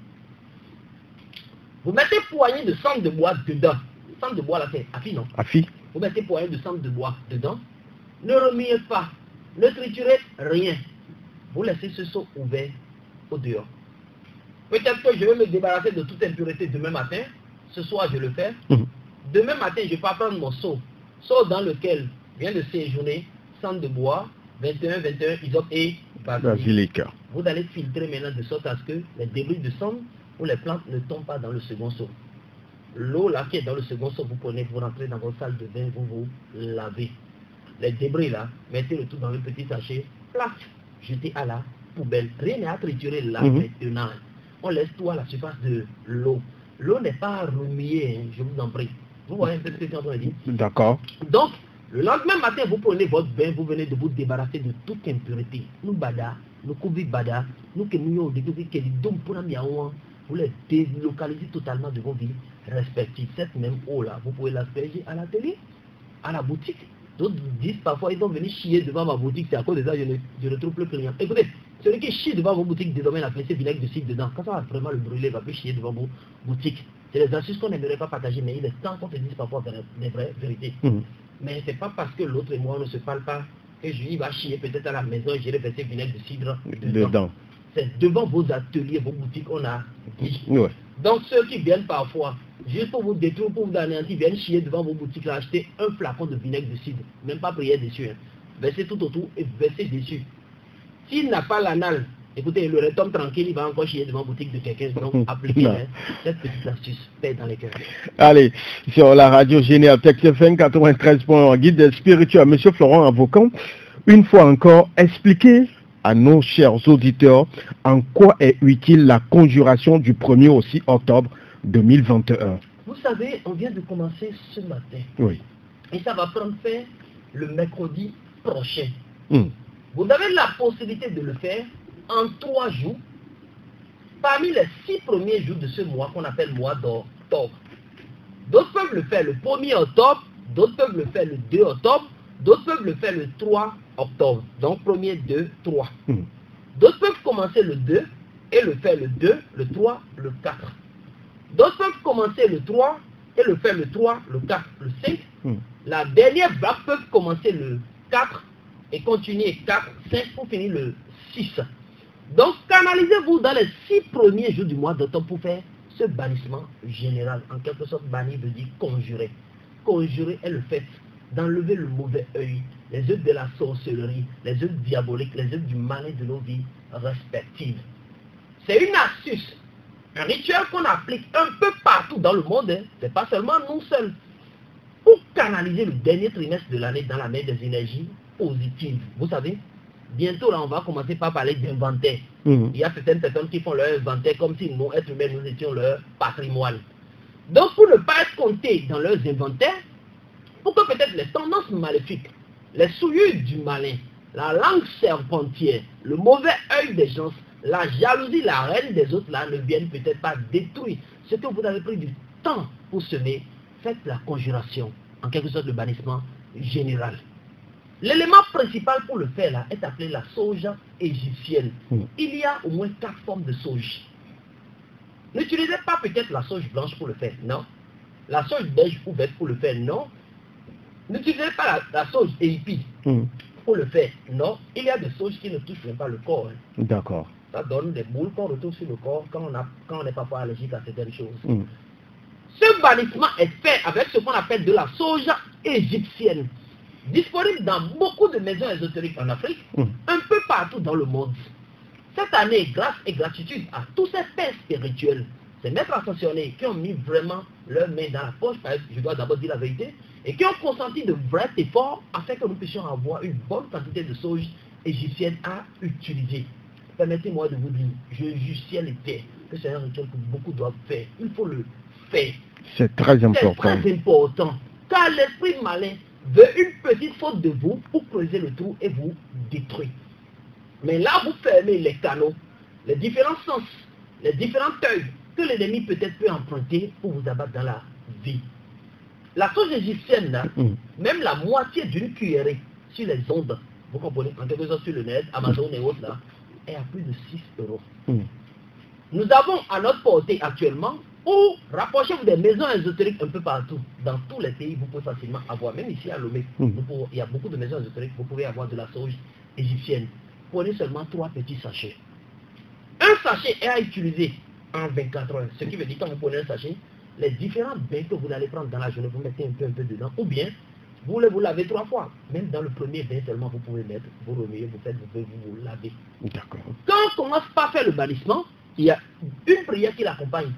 Vous mettez poignée de cendre de bois dedans. Cendre de bois là c'est affi, non? Affi. Vous mettez poignée de cendre de bois dedans. Ne remuez pas. Ne triturez rien. Vous laissez ce seau ouvert au dehors. Peut-être que je vais me débarrasser de toute impureté demain matin. Ce soir je le fais. Demain matin je vais pas prendre mon seau. Seau dans lequel vient de séjourner cendre de bois, 21 hysope et basilic. Vous allez filtrer maintenant de sorte à ce que les débris de cendre ou les plantes ne tombent pas dans le second seau. L'eau là qui est dans le second seau, vous prenez, vous rentrez dans votre salle de bain, vous vous lavez. Les débris là, mettez le tout dans un petit sachet, plaf, jetez à la poubelle. Rien n'est à triturer là maintenant. On laisse tout à la surface de l'eau. L'eau n'est pas remuée, je vous en prie. Vous voyez un peu ce que je suis en train de dire? D'accord. Donc, le lendemain matin, vous prenez votre bain, vous venez de vous débarrasser de toute impureté. Nous bada, nous couvrons bada, nous que nous vous les délocalisez totalement de vos vies respectives. Cette même eau là, vous pouvez l'asperger à l'atelier, à la boutique. D'autres disent parfois, ils sont venus chier devant ma boutique, c'est à cause de ça que je ne trouve plus client. Écoutez, celui qui chie devant vos boutiques, désormais, il a placé vinaigre de cidre dedans. Quand ça va vraiment le brûler, il va plus chier devant vos boutiques. C'est les astuces qu'on n'aimerait pas partager, mais il est temps qu'on se dise parfois des vraies vérités. Mais c'est pas parce que l'autre et moi on ne se parle pas que je lui va chier peut-être à la maison et j'irai verser vinaigre de cidre dedans. C'est devant vos ateliers, vos boutiques, on a dit. Donc ceux qui viennent parfois, juste pour vous détruire, pour vous anéantir, viennent chier devant vos boutiques, là, acheter un flacon de vinaigre de cidre, même pas prier dessus. Versez tout autour et versez dessus. S'il n'a pas l'anal, écoutez, le retombe tranquille, il va encore chier devant la boutique de quelqu'un. Donc, appliquez cette petite astuce, paix dans les cœurs. Allez, sur la radio Général Texte FM 93.1, guide spirituel, Monsieur Florent Avocan, une fois encore, expliquez à nos chers auditeurs en quoi est utile la conjuration du 1er au 6 octobre 2021. Vous savez, on vient de commencer ce matin. Oui. Et ça va prendre fin le mercredi prochain. Vous avez la possibilité de le faire en 3 jours, parmi les 6 premiers jours de ce mois qu'on appelle mois d'octobre. D'autres peuvent le faire le 1er octobre, d'autres peuvent le faire le 2 octobre, d'autres peuvent le faire le 3 octobre. Donc 1er, 2, 3. D'autres peuvent commencer le 2 et le faire le 2, le 3, le 4. D'autres peuvent commencer le 3 et le faire le 3, le 4, le 5. La dernière vague peut commencer le 4 et continuer 4, 5 pour finir le 6. Donc, canalisez-vous dans les 6 premiers jours du mois d'octobre pour faire Ce bannissement général, en quelque sorte, banni veut dire conjurer. Conjurer est le fait d'enlever le mauvais œil, les œuvres de la sorcellerie, les œuvres diaboliques, les œuvres du malin de nos vies respectives. C'est une astuce, un rituel qu'on applique un peu partout dans le monde, hein. C'est pas seulement nous seuls, pour canaliser le dernier trimestre de l'année dans la mer des énergies positives. Vous savez, bientôt là, on va commencer par parler d'inventaire. Il y a certaines personnes qui font leur inventaire comme si nous, êtres humains, nous étions leur patrimoine. Donc, pour ne pas être comptés dans leurs inventaires, pour que peut-être les tendances maléfiques, les souillures du malin, la langue serpentière, le mauvais œil des gens, la jalousie, la reine des autres là ne viennent peut-être pas détruire ce que vous avez pris du temps pour semer. Faites la conjuration, en quelque sorte le bannissement général. L'élément principal pour le faire là est appelé la sauge égyptienne. Il y a au moins 4 formes de sauge. N'utilisez pas peut-être la sauge blanche pour le faire, non. La sauge beige ou verte pour le faire, non. N'utilisez pas la sauge épi pour le faire, non. Il y a des sauges qui ne touchent même pas le corps. D'accord. Ça donne des boules qu'on retrouve sur le corps quand on n'est pas allergique à certaines choses. Ce bannissement est fait avec ce qu'on appelle de la sauge égyptienne, disponible dans beaucoup de maisons ésotériques en Afrique, un peu partout dans le monde. Cette année, grâce et gratitude à tous ces pères spirituels, ces maîtres ascensionnés qui ont mis vraiment leurs mains dans la poche, parce que je dois d'abord dire la vérité, et qui ont consenti de vrais efforts afin que nous puissions avoir une bonne quantité de sauge égyptienne à utiliser. Permettez-moi de vous dire, je juge ciel et terre que c'est un rituel que beaucoup doivent faire. Il faut le faire. C'est très important. C'est très important. Car l'esprit malin veut une petite faute de vous pour creuser le trou et vous détruire. Mais là, vous fermez les canaux, les différents sens, les différents œils que l'ennemi peut-être peut emprunter pour vous abattre dans la vie. La sauge égyptienne, là, même la moitié d'une cuillerée sur les ondes, vous comprenez, en quelque sorte sur le net, Amazon et autres, là, est à plus de 6 euros. Nous avons à notre portée actuellement, ou rapprochez-vous des maisons ésotériques un peu partout, dans tous les pays, vous pouvez facilement avoir, même ici à Lomé, il y a beaucoup de maisons ésotériques, vous pouvez avoir de la sauge égyptienne. Prenez seulement 3 petits sachets. Un sachet est à utiliser en 24 heures, ce qui veut dire quand vous prenez un sachet, les différents bains que vous allez prendre dans la journée, vous mettez un peu dedans, ou bien vous lavez 3 fois. Même dans le premier bain seulement, vous pouvez mettre, vous remuez, vous faites, vous lavez. D'accord. Quand on commence par faire le bannissement, il y a une prière qui l'accompagne,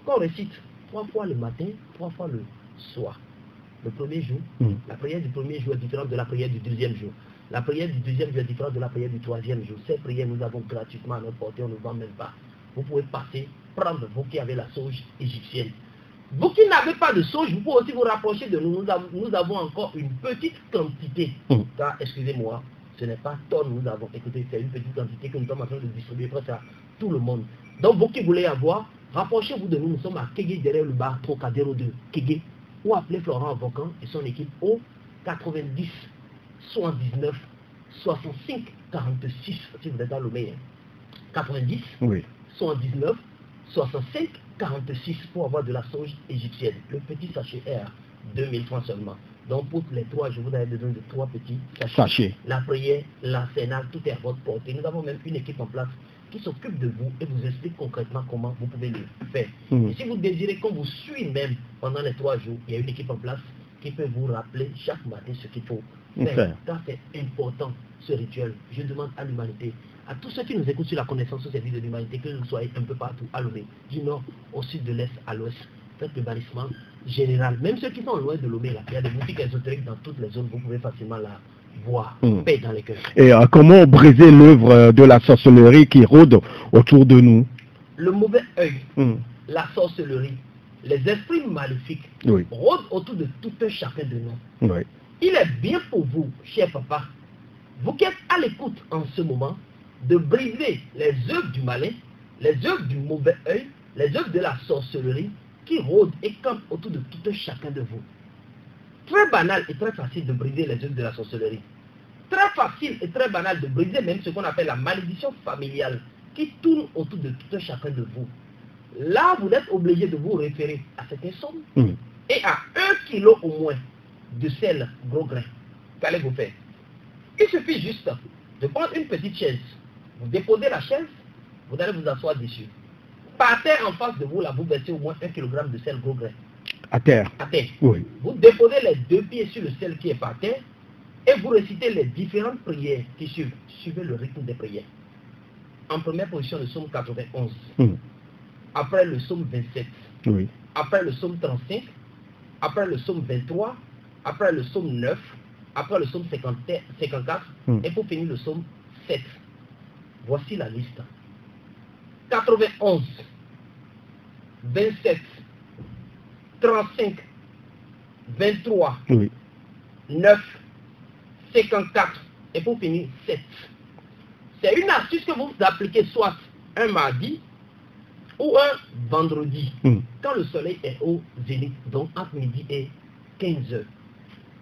qu'on récite 3 fois le matin, 3 fois le soir. Le premier jour, la prière du premier jour est différente de la prière du deuxième jour. La prière du deuxième jour est différente de la prière du troisième jour. Ces prières, nous avons gratuitement à notre portée, on ne vend même pas. Vous pouvez passer, prendre, vous qui avez la sauge égyptienne. Vous qui n'avez pas de sauge, vous pouvez aussi vous rapprocher de nous. Nous avons encore une petite quantité. Car, excusez-moi, ce n'est pas tonne nous avons. Écoutez, c'est une petite quantité que nous sommes en train de distribuer presque à tout le monde. Donc, vous qui voulez avoir, rapprochez-vous de nous. Nous sommes à Kégué, derrière le bar Trocadéro de Kégué. Ou appelez Florent Avocan et son équipe au 90 79 65 46. Si vous êtes dans le meilleur. 90 79 65 46 pour avoir de la sauge égyptienne. Le petit sachet est à 2000 francs seulement. Donc pour les 3 jours, vous avez besoin de 3 petits sachets. La prière, l'arsenal, tout est à votre portée. Nous avons même une équipe en place qui s'occupe de vous et vous explique concrètement comment vous pouvez le faire. Et si vous désirez qu'on vous suive même pendant les 3 jours, il y a une équipe en place qui peut vous rappeler chaque matin ce qu'il faut faire. Car c'est important ce rituel. Je demande à l'humanité, à tous ceux qui nous écoutent sur la connaissance au service de l'humanité, que vous soyez un peu partout, à Lomé, du nord au sud, de l'est à l'ouest, faites le bannissement général. Même ceux qui sont loin de Lomé, là, il y a des boutiques ésotériques dans toutes les zones, vous pouvez facilement la voir, paix dans les cœurs. Et comment briser l'œuvre de la sorcellerie qui rôde autour de nous? Le mauvais œil, la sorcellerie, les esprits maléfiques rôdent autour de tout un chacun de nous. Il est bien pour vous, cher papa, vous qui êtes à l'écoute en ce moment, de briser les œuvres du malin, les œuvres du mauvais œil, les œuvres de la sorcellerie qui rôdent et campent autour de tout un chacun de vous. Très banal et très facile de briser les œuvres de la sorcellerie. Très facile et très banal de briser même ce qu'on appelle la malédiction familiale qui tourne autour de tout un chacun de vous. Là, vous êtes obligé de vous référer à cette somme et à 1 kilo au moins de sel gros grain. Qu'allez-vous faire? Il suffit juste de prendre une petite chaise. Vous déposez la chaise, vous allez vous asseoir dessus. Par terre en face de vous, là, vous versez au moins 1 kg de sel gros grain. À terre. À terre. Oui. Vous déposez les 2 pieds sur le sel qui est par terre et vous récitez les différentes prières qui suivent. Suivez le rythme des prières. En première position, le psaume 91. Après le psaume 27. Oui. Après le psaume 35. Après le psaume 23. Après le psaume 9. Après le psaume 54. Et pour finir le psaume 7. Voici la liste. 91. 27. 35. 23. Oui. 9. 54. Et pour finir, 7. C'est une astuce que vous appliquez soit un mardi ou un vendredi, quand le soleil est au zénith, donc entre midi et 15 heures.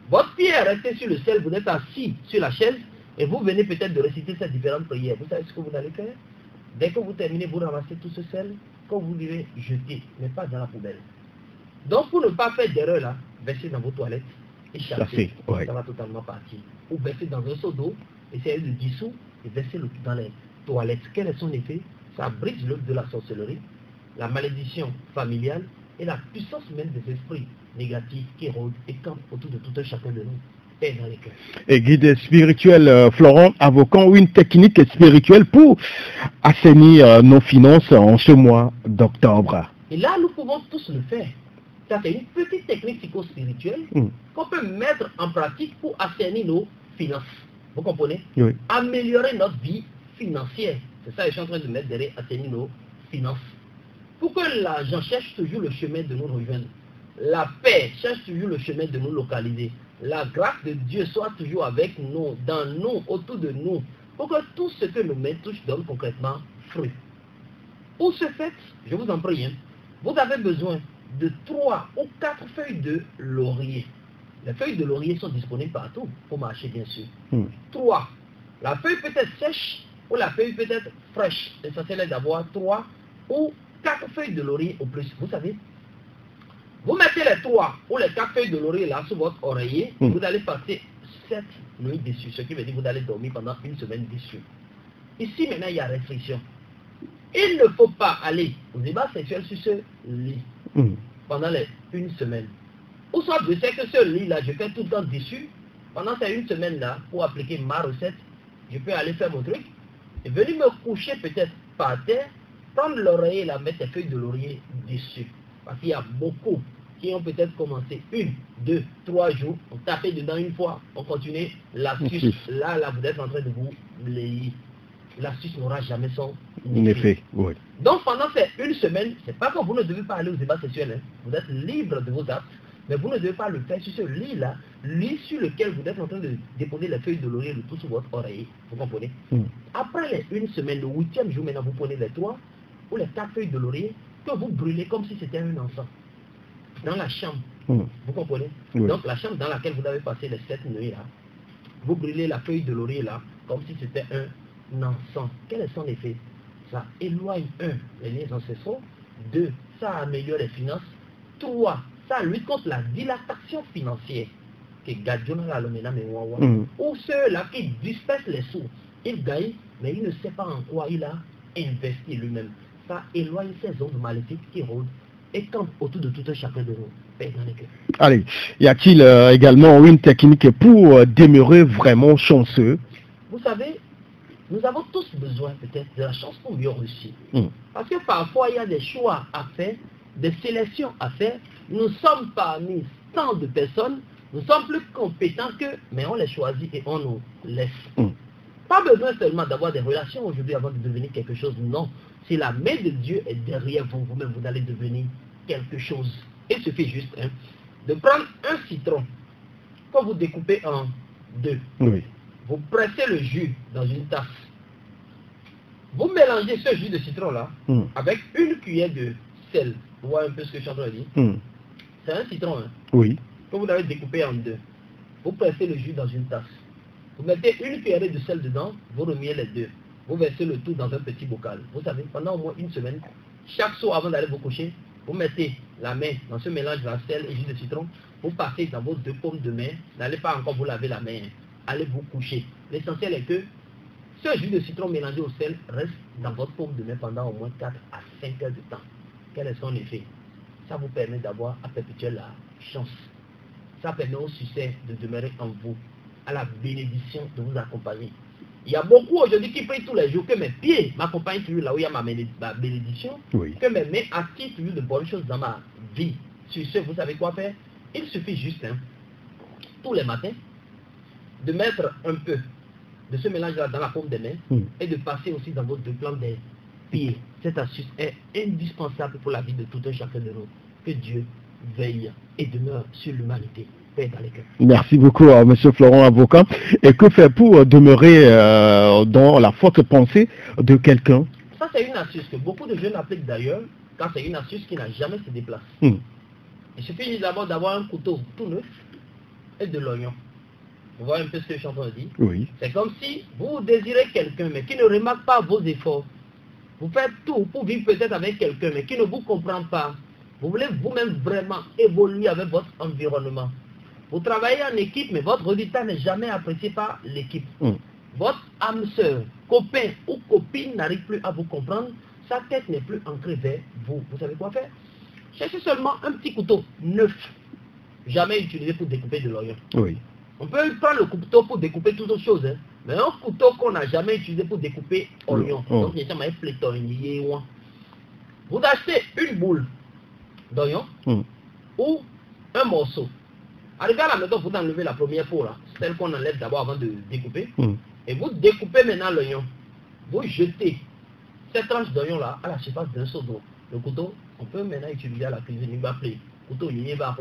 Votre pied est resté sur le sel, vous êtes assis sur la chaise et vous venez peut-être de réciter ces différentes prières. Vous savez ce que vous allez faire? Dès que vous terminez, vous ramassez tout ce sel, quand vous devez jeter, mais pas dans la poubelle. Donc pour ne pas faire d'erreur là, versez dans vos toilettes et chassez. Ça va totalement partir. Ou versez dans un seau d'eau, essayez de dissoudre et versez le dans les toilettes. Quel est son effet? Ça brise l'œuvre de la sorcellerie, la malédiction familiale et la puissance même des esprits négatifs qui rôdent et campent autour de tout un chacun de nous. Et dans les cœurs. Et guide spirituel, Florent, invoquant une technique spirituelle pour assainir nos finances en ce mois d'octobre. Et là, nous pouvons tous le faire. Ça, c'est une petite technique psychospirituelle qu'on peut mettre en pratique pour assainir nos finances. Vous comprenez? Oui. Améliorer notre vie financière. C'est ça que je suis en train de mettre derrière, assainir nos finances. Pour que l'argent cherche toujours le chemin de nous rejoindre. La paix cherche toujours le chemin de nous localiser. La grâce de Dieu soit toujours avec nous, dans nous, autour de nous. Pour que tout ce que nos mains touchent donne concrètement fruit. Pour ce fait, je vous en prie, vous avez besoin de 3 ou 4 feuilles de laurier. Les feuilles de laurier sont disponibles partout pour marcher, bien sûr. 3. La feuille peut être sèche ou la feuille peut être fraîche. L'essentiel est d'avoir 3 ou 4 feuilles de laurier au plus. Vous savez, vous mettez les 3 ou les 4 feuilles de laurier là sur votre oreiller. Vous allez passer 7 nuits dessus. Ce qui veut dire que vous allez dormir pendant une semaine dessus. Ici, maintenant, il y a restriction. Il ne faut pas aller au débat sexuel sur ce lit pendant une semaine. Ou soit je sais que ce lit-là, je fais tout le temps dessus. Pendant ces une semaine-là, pour appliquer ma recette, je peux aller faire mon truc et venir me coucher peut-être par terre, prendre l'oreiller et la mettre les feuilles de laurier dessus. Parce qu'il y a beaucoup qui ont peut-être commencé 1, 2, 3 jours, on tapait dedans une fois, on continue l'astuce. Là, vous êtes en train de vous blayer. L'astuce n'aura jamais son effet. Oui. Donc pendant ces une semaine, c'est pas que vous ne devez pas aller aux débats sexuels. Vous êtes libre de vos actes, mais vous ne devez pas le faire sur ce lit-là, lit sur lequel vous êtes en train de déposer les feuilles de laurier le tout sur votre oreille. Vous comprenez? Après les une semaine, le 8e jour, maintenant vous prenez les 3 ou les 4 feuilles de laurier que vous brûlez comme si c'était un enfant dans la chambre. Vous comprenez? Donc la chambre dans laquelle vous avez passé les 7 nuits là, vous brûlez la feuille de laurier là comme si c'était un enfant. Quel est son effet? Ça éloigne 1, les liens ancestraux. 2, ça améliore les finances. 3, ça lutte contre la dilatation financière. Ou ceux-là qui dispersent les sous. Il gagne, mais il ne sait pas en quoi il a investi lui-même. Ça éloigne ces ondes maléfiques qui rôdent et campent autour de tout un chacun de nous. Allez, y a-t-il également une technique pour demeurer vraiment chanceux? Vous savez, nous avons tous besoin peut-être de la chance pour mieux réussir. Parce que parfois il y a des choix à faire, des sélections à faire. Nous sommes parmi tant de personnes, nous sommes plus compétents qu'eux, mais on les choisit et on nous laisse. Pas besoin seulement d'avoir des relations aujourd'hui avant de devenir quelque chose. Non, si la main de Dieu est derrière vous, vous-même vous allez devenir quelque chose. Il suffit juste de prendre un citron que vous découpez en 2. Vous pressez le jus dans une tasse. Vous mélangez ce jus de citron-là avec une cuillère de sel. Vous voyez un peu ce que je suis en train de dire? C'est un citron que vous avez découpé en 2. Vous pressez le jus dans une tasse. Vous mettez une cuillerée de sel dedans, vous remuez les 2. Vous versez le tout dans un petit bocal. Vous savez, pendant au moins une semaine, chaque soir avant d'aller vous coucher, vous mettez la main dans ce mélange de sel et jus de citron. Vous passez dans vos 2 paumes de main. N'allez pas encore vous laver la main. Allez vous coucher. L'essentiel est que Ce jus de citron mélangé au sel reste dans votre paume de main pendant au moins 4 à 5 heures de temps. Quel est son effet? Ça vous permet d'avoir à perpétuer la chance. Ça permet au succès de demeurer en vous, à la bénédiction de vous accompagner. Il y a beaucoup aujourd'hui qui prient tous les jours que mes pieds m'accompagnent toujours là où il y a ma bénédiction, que mes mains attirent toujours de bonnes choses dans ma vie. Sur ce, vous savez quoi faire? Il suffit juste, tous les matins, de mettre un peu de ce mélange-là dans la paume des mains et de passer aussi dans votre plan des pieds. Cette astuce est indispensable pour la vie de tout un chacun de nous. Que Dieu veille et demeure sur l'humanité. Paix dans les cœurs. Merci beaucoup, M. Florent, avocat. Et que faire pour demeurer dans la forte pensée de quelqu'un? Ça, c'est une astuce que beaucoup de jeunes appliquent d'ailleurs, quand c'est une astuce qui n'a jamais se déplacé. Il suffit d'abord d'avoir un couteau tout neuf et de l'oignon. Vous voyez un peu ce que je suis en train de dire? Oui. C'est comme si vous désirez quelqu'un, mais qui ne remarque pas vos efforts. Vous faites tout pour vivre peut-être avec quelqu'un, mais qui ne vous comprend pas. Vous voulez vous-même vraiment évoluer avec votre environnement. Vous travaillez en équipe, mais votre résultat n'est jamais apprécié par l'équipe. Votre âme sœur, copain ou copine n'arrive plus à vous comprendre. Sa tête n'est plus ancrée vers vous. Vous savez quoi faire? Cherchez seulement un petit couteau neuf, jamais utilisé pour découper de l'oignon. Oui. On peut prendre le couteau pour découper toutes autres choses, mais un couteau qu'on n'a jamais utilisé pour découper oignon. Donc, il y a un vous achetez une boule d'oignon ou un morceau. Arrivé à la maison, vous enlevez la première peau, là, celle qu'on enlève d'abord avant de découper, et vous découpez maintenant l'oignon. Vous jetez cette tranche d'oignon là à la surface d'un seau d'eau. Le couteau, on peut maintenant utiliser à la cuisine. Il va appeler couteau, il va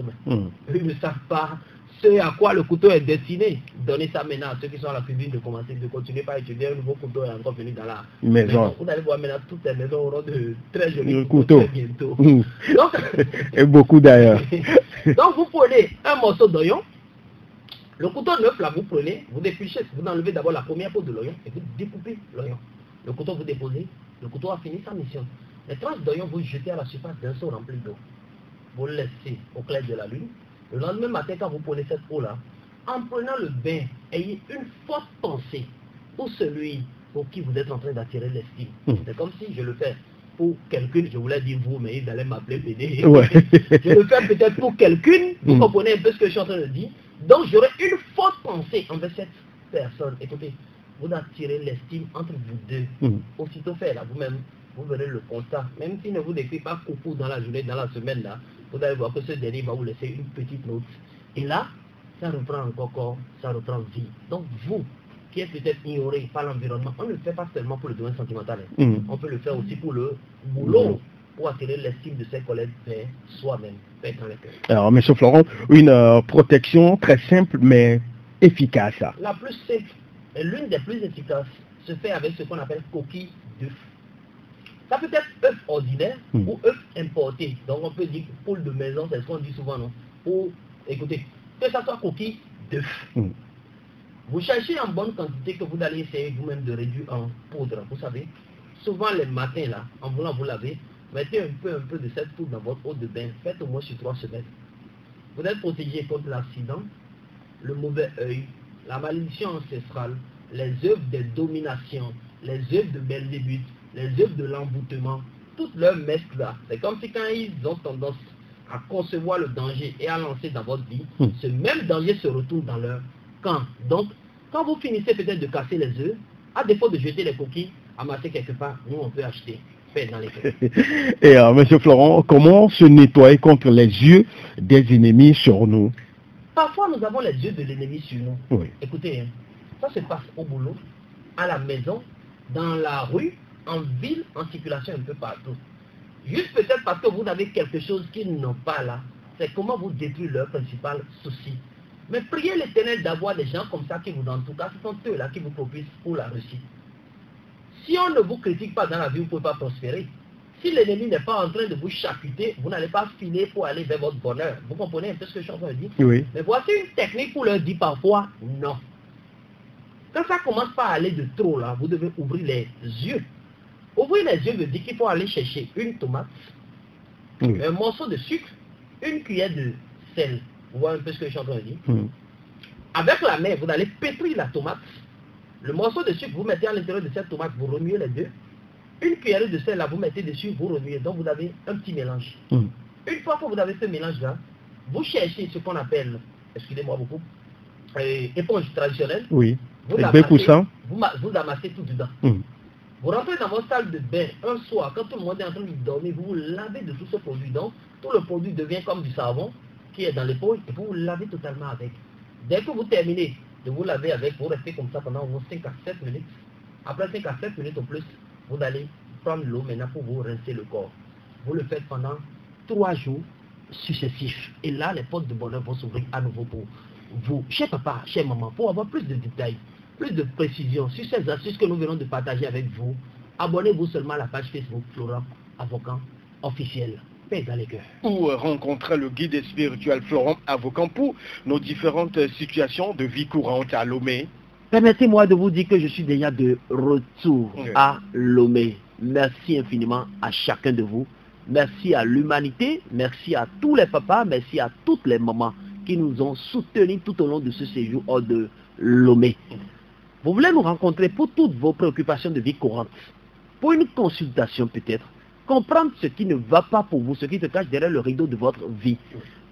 Ils ne savent pas ce à quoi le couteau est destiné. Donnez ça maintenant à ceux qui sont à la cuisine de commencer, de continuer par utiliser un nouveau couteau et encore venir dans la maison. Vous allez voir maintenant toutes les maisons auront de très jolis couteaux très bientôt. Donc, et beaucoup d'ailleurs. Donc vous prenez un morceau d'oignon, le couteau neuf là, vous prenez, vous dépluchez, vous enlevez d'abord la première peau de l'oignon et vous découpez l'oignon. Le couteau vous déposez, le couteau a fini sa mission. Les tranches d'oignon vous jetez à la surface d'un seau rempli d'eau. Vous le laissez au clair de la lune. Le lendemain matin, quand vous prenez cette eau là, en prenant le bain, ayez une forte pensée pour celui pour qui vous êtes en train d'attirer l'estime. C'est comme si je le fais pour quelqu'un, je voulais dire vous, mais ils allaient m'appeler PD. Je le fais peut-être pour quelqu'un, vous comprenez un peu ce que je suis en train de dire. Donc j'aurai une forte pensée envers cette personne. Écoutez, vous attirez l'estime entre vous deux. Aussitôt fait là, vous-même, vous verrez le constat. Même s'il ne vous décrit pas coucou dans la journée, dans la semaine là, vous allez voir que ce dernier va vous laisser une petite note. Et là, ça reprend encore corps, ça reprend vie. Donc vous, qui est peut-être ignoré par l'environnement, on ne le fait pas seulement pour le domaine sentimental. On peut le faire aussi pour le boulot, pour attirer l'estime de ses collègues vers soi-même. Alors, M. Florent, une protection très simple mais efficace. La plus simple et l'une des plus efficaces se fait avec ce qu'on appelle coquille d'œuf. Ça peut être œuf ordinaire ou œuf importé. Donc on peut dire poule de maison, c'est ce qu'on dit souvent, non? Ou, écoutez, que ça soit coquille d'œuf. Vous cherchez en bonne quantité que vous allez essayer vous-même de réduire en poudre. Vous savez, souvent les matins, là, en voulant vous laver, mettez un peu de cette poudre dans votre eau de bain. Faites au moins sur 3 semaines. Vous êtes protégé contre l'accident, le mauvais œil, la malédiction ancestrale, les œuvres des dominations, les œuvres de Belzébuth, les œuvres de l'envoûtement, toutes leurs mesques là. C'est comme si quand ils ont tendance à concevoir le danger et à lancer dans votre vie, ce même danger se retourne dans leur camp. Donc, quand vous finissez peut-être de casser les œufs, à défaut de jeter les coquilles, amasser quelque part, nous on peut acheter. Dans les et M. Florent, comment se nettoyer contre les yeux des ennemis sur nous? Parfois, nous avons les yeux de l'ennemi sur nous. Oui. Écoutez, ça se passe au boulot, à la maison, dans la rue, en ville, en circulation un peu partout. Juste peut-être parce que vous avez quelque chose qu'ils n'ont pas là. C'est comment vous détruire leur principal souci. Mais priez l'Éternel d'avoir des gens comme ça qui vous entourent, car ce sont eux là qui vous propulsent pour la réussite. Si on ne vous critique pas dans la vie, vous ne pouvez pas prospérer. Si l'ennemi n'est pas en train de vous charcuter, vous n'allez pas filer pour aller vers votre bonheur. Vous comprenez un peu ce que je suis en train de dire? Oui. Mais voici une technique pour leur dire parfois non. Quand ça commence par aller de trop là, vous devez ouvrir les yeux. Ouvrir les yeux veut dire qu'il faut aller chercher une tomate, un morceau de sucre, une cuillère de sel. Vous voyez un peu ce que je suis en train de dire? Avec la main, vous allez pétrir la tomate, Le morceau de sucre, vous mettez à l'intérieur de cette tomate, vous remuez les deux. Une cuillerée de sel, là, vous mettez dessus, vous remuez. Donc, vous avez un petit mélange. Une fois que vous avez ce mélange-là, vous cherchez ce qu'on appelle, excusez-moi beaucoup, éponge traditionnelle. Oui. Vous amassez tout dedans. Vous rentrez dans votre salle de bain un soir, quand tout le monde est en train de dormir, vous vous lavez de tout ce produit. Donc, tout le produit devient comme du savon qui est dans l'éponge et vous vous lavez totalement avec. Dès que vous terminez de vous laver avec, vous restez comme ça pendant 5 à 7 minutes. Après 5 à 7 minutes au plus, vous allez prendre l'eau maintenant pour vous rincer le corps. Vous le faites pendant 3 jours successifs. Et là, les portes de bonheur vont s'ouvrir à nouveau pour vous. Cher papa, chère maman, pour avoir plus de détails, plus de précision sur ces astuces que nous venons de partager avec vous, abonnez-vous seulement à la page Facebook Florent Avocat officiel. Paix dans les cœurs. Pour rencontrer le guide spirituel Florent Avocat pour nos différentes situations de vie courante à Lomé. Permettez-moi de vous dire que je suis déjà de retour à Lomé. Merci infiniment à chacun de vous. Merci à l'humanité, merci à tous les papas, merci à toutes les mamans qui nous ont soutenus tout au long de ce séjour hors de Lomé. Vous voulez nous rencontrer pour toutes vos préoccupations de vie courante, pour une consultation peut-être, comprendre ce qui ne va pas pour vous, ce qui se cache derrière le rideau de votre vie.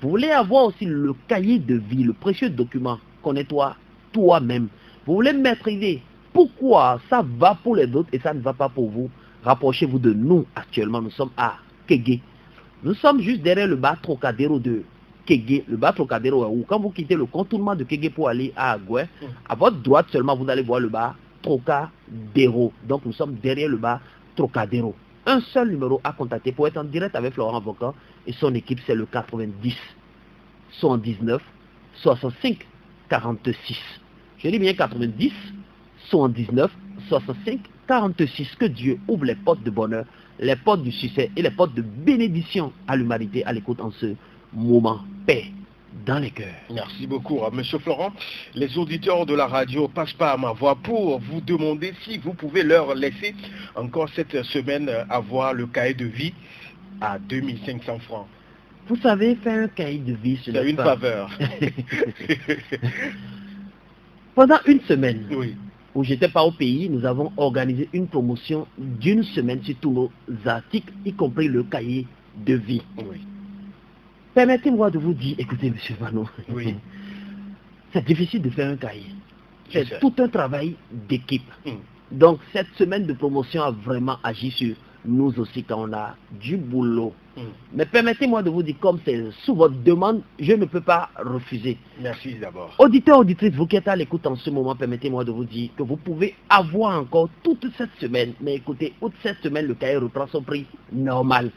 Vous voulez avoir aussi le cahier de vie, le précieux document, connais-toi toi-même. Vous voulez maîtriser pourquoi ça va pour les autres et ça ne va pas pour vous. Rapprochez-vous de nous actuellement, nous sommes à Kégué. Nous sommes juste derrière le bar Trocadéro de Kégué. Le bar Trocadéro est où? Quand vous quittez le contournement de Kégué pour aller à Agoué, à votre droite seulement vous allez voir le bar Trocadéro. Donc nous sommes derrière le bar Trocadéro. Un seul numéro à contacter pour être en direct avec Florent Avocat et son équipe, c'est le 90 79 65 46. Je dis bien 90 79 65 46. Que Dieu ouvre les portes de bonheur, les portes du succès et les portes de bénédiction à l'humanité à l'écoute en ce moment. Paix dans les cœurs. Merci beaucoup, Monsieur Florent. Les auditeurs de la radio passent pas à ma voix pour vous demander si vous pouvez leur laisser encore cette semaine avoir le cahier de vie à 2500 francs. Vous savez, faire un cahier de vie, c'est une faveur. Pendant une semaine, oui, où j'étais pas au pays, nous avons organisé une promotion d'une semaine sur tous nos articles, y compris le cahier de vie. Oui. Permettez-moi de vous dire, écoutez, monsieur Vano, oui, c'est difficile de faire un cahier. C'est tout un travail d'équipe. Donc, cette semaine de promotion a vraiment agi sur nous aussi quand on a du boulot. Mais permettez-moi de vous dire, comme c'est sous votre demande, je ne peux pas refuser. Merci d'abord. Auditeurs, auditrices, vous qui êtes à l'écoute en ce moment, permettez-moi de vous dire que vous pouvez avoir encore toute cette semaine. Mais écoutez, toute cette semaine, le cahier reprend son prix normal.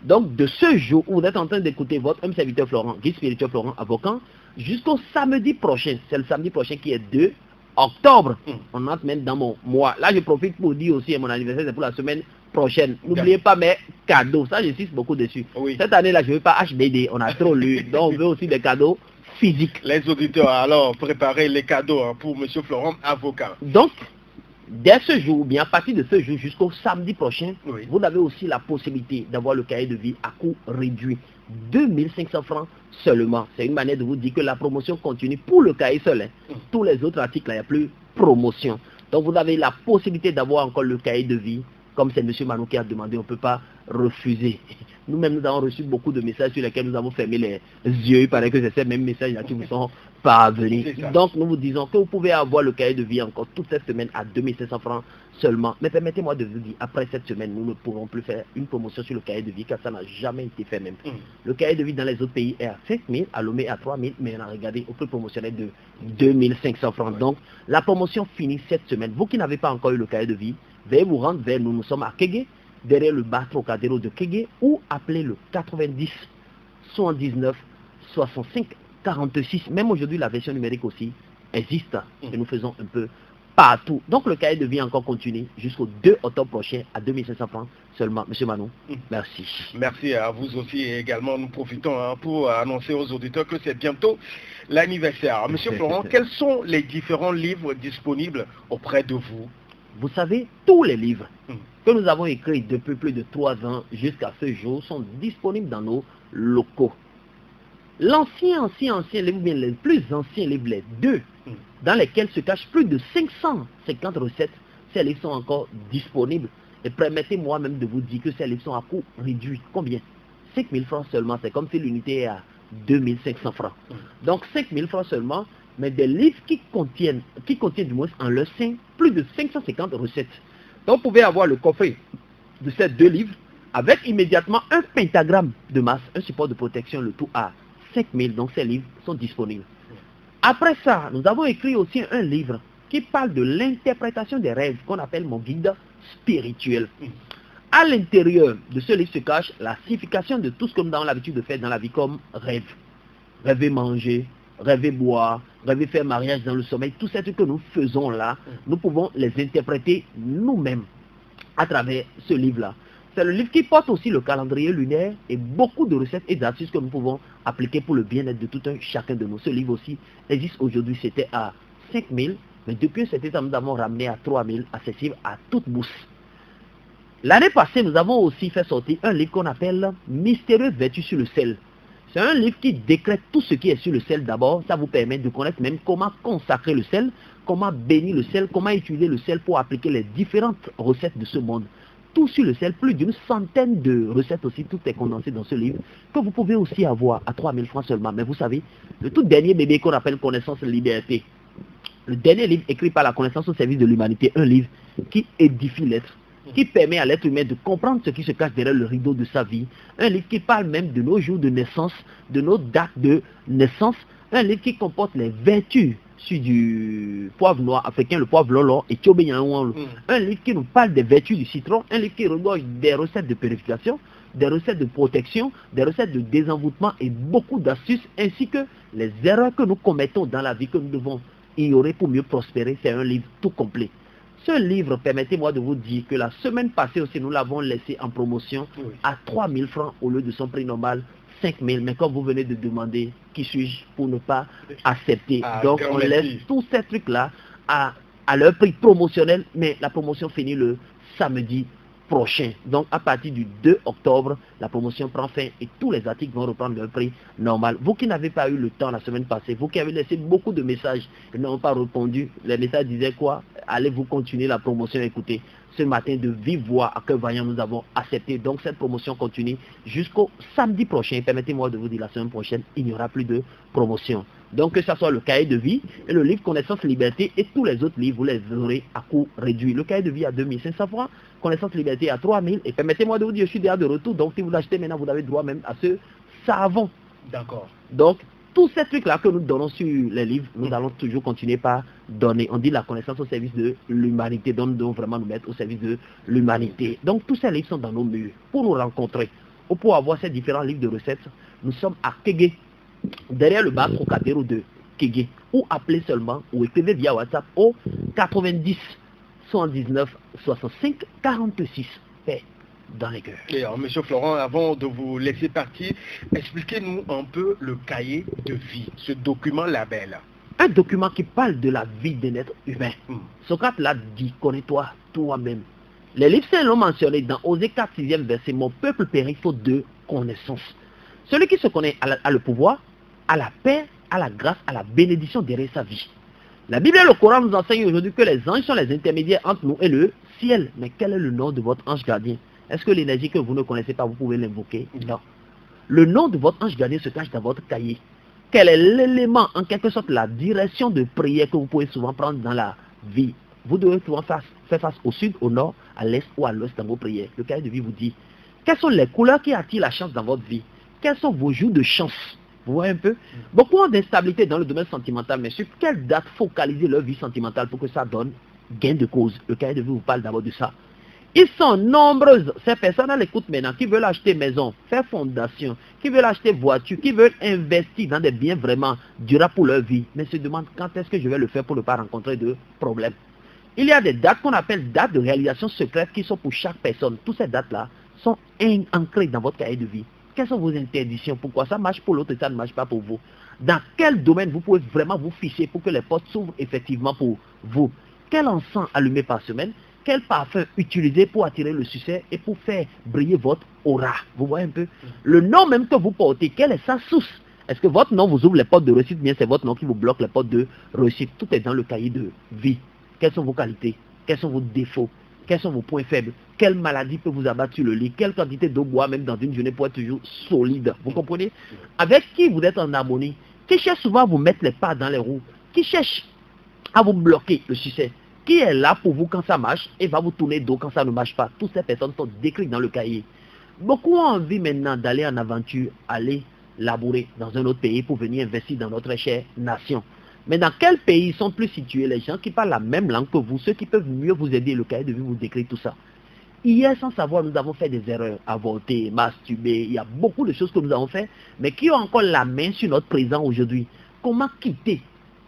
Donc, de ce jour où vous êtes en train d'écouter votre homme serviteur Florent, guide spirituel Florent Avocat, jusqu'au samedi prochain, c'est le samedi prochain qui est 2 octobre. On entre même dans mon mois. Là, je profite pour dire aussi, mon anniversaire, c'est pour la semaine prochaine. N'oubliez pas mes cadeaux. Ça, j'insiste beaucoup dessus. Oui. Cette année-là, je ne veux pas HDD. On a trop lu. Donc, on veut aussi des cadeaux physiques. Les auditeurs, alors, préparez les cadeaux pour Monsieur Florent Avocat. Donc, dès ce jour, bien à partir de ce jour jusqu'au samedi prochain, oui, vous avez aussi la possibilité d'avoir le cahier de vie à coût réduit. 2500 francs seulement. C'est une manière de vous dire que la promotion continue pour le cahier seul. Tous les autres articles, il n'y a plus promotion. Donc vous avez la possibilité d'avoir encore le cahier de vie. Comme c'est M. Manou qui a demandé, on ne peut pas refuser. Nous-mêmes, nous avons reçu beaucoup de messages sur lesquels nous avons fermé les yeux. Il paraît que c'est ces mêmes messages-là qui vous sont parvenus. Donc nous vous disons que vous pouvez avoir le cahier de vie encore toute cette semaine à 2500 francs seulement. Mais permettez-moi de vous dire, après cette semaine, nous ne pourrons plus faire une promotion sur le cahier de vie car ça n'a jamais été fait même. Le cahier de vie dans les autres pays est à 5 000, à Lomé à 3 000, mais on a regardé au prix promotionnel de 2500 francs. Donc la promotion finit cette semaine. Vous qui n'avez pas encore eu le cahier de vie, veuillez vous rendre vers nous. Nous sommes à Kégué, derrière le bar Trocadéro de Kégué, ou appelez le 90 79 65 46. Même aujourd'hui, la version numérique aussi existe et nous faisons un peu partout. Donc le cahier de vie encore continue jusqu'au 2 octobre prochain à 2500 francs seulement. Monsieur Manou, merci. Merci à vous aussi et également. Nous profitons pour annoncer aux auditeurs que c'est bientôt l'anniversaire. Monsieur Florent, quels sont les différents livres disponibles auprès de vous? Vous savez, tous les livres que nous avons écrits depuis plus de 3 ans jusqu'à ce jour sont disponibles dans nos locaux. L'ancien livre, bien les plus anciens livres, les deux, dans lesquels se cachent plus de 550 recettes, ces livres sont encore disponibles. Et permettez-moi même de vous dire que ces livres sont à coût réduit. Combien? 5 000 francs seulement. C'est comme si l'unité est à 2500 francs. Donc 5 000 francs seulement, mais des livres qui contiennent du moins en leur sein plus de 550 recettes. Donc vous pouvez avoir le coffret de ces deux livres avec immédiatement un pentagramme de masse, un support de protection, le tout à 5 000. Donc ces livres sont disponibles. Après ça, nous avons écrit aussi un livre qui parle de l'interprétation des rêves, qu'on appelle mon guide spirituel. À l'intérieur de ce livre se cache la signification de tout ce que nous avons l'habitude de faire dans la vie comme rêve. Rêver manger, rêver boire, rêver faire mariage dans le sommeil, tous ces trucs que nous faisons là, nous pouvons les interpréter nous-mêmes à travers ce livre-là. C'est le livre qui porte aussi le calendrier lunaire et beaucoup de recettes et d'astuces que nous pouvons appliquer pour le bien-être de tout un chacun de nous. Ce livre aussi existe aujourd'hui, c'était à 5 000, mais depuis cet état, nous avons ramené à 3 000, accessible à toute bourse. L'année passée, nous avons aussi fait sortir un livre qu'on appelle Mystérieuses vertus sur le sel. C'est un livre qui décrète tout ce qui est sur le sel d'abord. Ça vous permet de connaître même comment consacrer le sel, comment bénir le sel, comment utiliser le sel pour appliquer les différentes recettes de ce monde. Tout sur le sel, plus d'une centaine de recettes aussi, tout est condensé dans ce livre, que vous pouvez aussi avoir à 3 000 francs seulement. Mais vous savez, le tout dernier bébé qu'on appelle Connaissance et Liberté, le dernier livre écrit par la connaissance au service de l'humanité, un livre qui édifie l'être, qui permet à l'être humain de comprendre ce qui se cache derrière le rideau de sa vie, un livre qui parle même de nos jours de naissance, de nos dates de naissance, un livre qui comporte les vertus sur du poivre noir africain, le poivre lolo et tchobéyan, un livre qui nous parle des vertus du citron, un livre qui regorge des recettes de purification, des recettes de protection, des recettes de désenvoûtement et beaucoup d'astuces, ainsi que les erreurs que nous commettons dans la vie que nous devons ignorer pour mieux prospérer. C'est un livre tout complet. Ce livre, permettez-moi de vous dire que la semaine passée aussi, nous l'avons laissé en promotion à 3 000 francs au lieu de son prix normal, 5 000. Mais comme vous venez de demander, qui suis-je pour ne pas accepter? Donc on laisse tous ces trucs-là à leur prix promotionnel, mais la promotion finit le samedi prochain. Donc à partir du 2 octobre, la promotion prend fin et tous les articles vont reprendre leur prix normal. Vous qui n'avez pas eu le temps la semaine passée, vous qui avez laissé beaucoup de messages et n'ont pas répondu, les messages disaient quoi? Allez-vous continuer la promotion? Écoutez, ce matin de vive voix à cœur vaillant, nous avons accepté. Donc cette promotion continue jusqu'au samedi prochain. Permettez-moi de vous dire, la semaine prochaine, il n'y aura plus de promotion. Donc que ce soit le cahier de vie et le livre Connaissance Liberté et tous les autres livres, vous les aurez à coût réduit. Le cahier de vie à 2500 francs, Connaissance Liberté à 3000. Et permettez-moi de vous dire, je suis déjà de retour. Donc si vous l'achetez maintenant, vous avez droit même à ce savon. D'accord. Donc tous ces trucs-là que nous donnons sur les livres, nous allons toujours continuer par donner. On dit la connaissance au service de l'humanité. Donc nous devons vraiment nous mettre au service de l'humanité. Donc tous ces livres sont dans nos murs. Pour nous rencontrer, ou pour avoir ces différents livres de recettes, nous sommes à Kégué, derrière le bar Trocadéro de Kégué, ou appelez seulement, ou écrivez via WhatsApp au 90 79 65 46. Paix dans les cœurs. Et alors, Monsieur Florent, avant de vous laisser partir, expliquez-nous un peu le cahier de vie, ce document label. Un document qui parle de la vie d'un être humain. Socrate l'a dit, connais-toi toi-même. Les livres saints l'ont mentionné dans Osée 4, 6e verset, mon peuple périt faute de connaissance. Celui qui se connaît a le pouvoir, a la paix, a la grâce, a la bénédiction derrière sa vie. La Bible et le Coran nous enseignent aujourd'hui que les anges sont les intermédiaires entre nous et le ciel. Mais quel est le nom de votre ange gardien? Est-ce que l'énergie que vous ne connaissez pas, vous pouvez l'invoquer? Non. Le nom de votre ange gardien se cache dans votre cahier. Quel est l'élément, en quelque sorte, la direction de prière que vous pouvez souvent prendre dans la vie? Vous devez souvent faire face au sud, au nord, à l'est ou à l'ouest dans vos prières. Le cahier de vie vous dit, quelles sont les couleurs qui attirent la chance dans votre vie? Quels sont vos jours de chance? Vous voyez un peu? Beaucoup ont d'instabilité dans le domaine sentimental, mais sur quelle date focaliser leur vie sentimentale pour que ça donne gain de cause? Le cahier de vie vous parle d'abord de ça. Ils sont nombreuses, ces personnes à l'écoute maintenant, qui veulent acheter maison, faire fondation, qui veulent acheter voiture, qui veulent investir dans des biens vraiment durables pour leur vie, mais se demandent quand est-ce que je vais le faire pour ne pas rencontrer de problèmes. Il y a des dates qu'on appelle dates de réalisation secrètes qui sont pour chaque personne. Toutes ces dates-là sont ancrées dans votre cahier de vie. Quelles sont vos interdictions? Pourquoi ça marche pour l'autre et ça ne marche pas pour vous? Dans quel domaine vous pouvez vraiment vous ficher pour que les portes s'ouvrent effectivement pour vous? Quel encens allumer par semaine? Quel parfum utiliser pour attirer le succès et pour faire briller votre aura? Vous voyez un peu? Le nom même que vous portez, quelle est sa source? Est-ce que votre nom vous ouvre les portes de réussite, bien c'est votre nom qui vous bloque les portes de réussite? Tout est dans le cahier de vie. Quelles sont vos qualités? Quels sont vos défauts? Quels sont vos points faibles? Quelle maladie peut vous abattre sur le lit? Quelle quantité d'eau boire même dans une journée pour être toujours solide? Vous comprenez? Avec qui vous êtes en harmonie? Qui cherche souvent à vous mettre les pas dans les roues? Qui cherche à vous bloquer le succès? Qui est là pour vous quand ça marche et va vous tourner dos quand ça ne marche pas? Toutes ces personnes sont décrites dans le cahier. Beaucoup ont envie maintenant d'aller en aventure, aller labourer dans un autre pays pour venir investir dans notre chère nation. Mais dans quel pays sont plus situés les gens qui parlent la même langue que vous, ceux qui peuvent mieux vous aider? Le cahier de vie vous décrit tout ça. Hier, sans savoir, nous avons fait des erreurs, avorter, masturber, il y a beaucoup de choses que nous avons fait, mais qui ont encore la main sur notre présent aujourd'hui. Comment quitter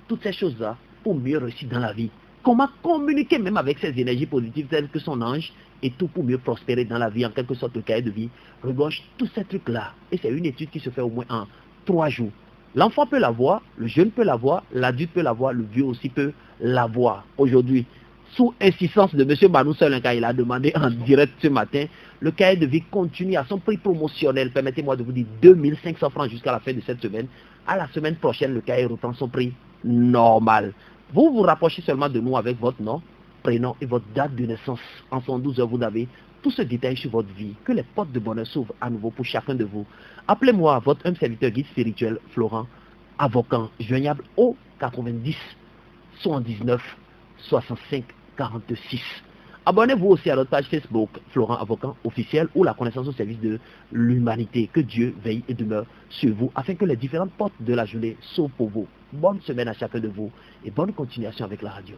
toutes ces choses-là pour mieux réussir dans la vie? Comment communiquer même avec ces énergies positives telles que son ange et tout pour mieux prospérer dans la vie, en quelque sorte le cahier de vie regorge tous ces trucs-là. Et c'est une étude qui se fait au moins en 3 jours. L'enfant peut l'avoir, le jeune peut l'avoir, l'adulte peut l'avoir, le vieux aussi peut l'avoir. Aujourd'hui, sous insistance de M. Banou Seul, quand il a demandé en direct ce matin, le cahier de vie continue à son prix promotionnel. Permettez-moi de vous dire 2500 francs jusqu'à la fin de cette semaine. À la semaine prochaine, le cahier reprend son prix normal. Vous vous rapprochez seulement de nous avec votre nom, prénom et votre date de naissance. En 112 heures, vous avez tout ce détail sur votre vie. Que les portes de bonheur s'ouvrent à nouveau pour chacun de vous. Appelez-moi votre humble serviteur guide spirituel Florent Avocan, joignable au 90 79 65 46. Abonnez-vous aussi à notre page Facebook Florent Avocan officiel ou la connaissance au service de l'humanité. Que Dieu veille et demeure sur vous afin que les différentes portes de la journée s'ouvrent pour vous. Bonne semaine à chacun de vous et bonne continuation avec la radio.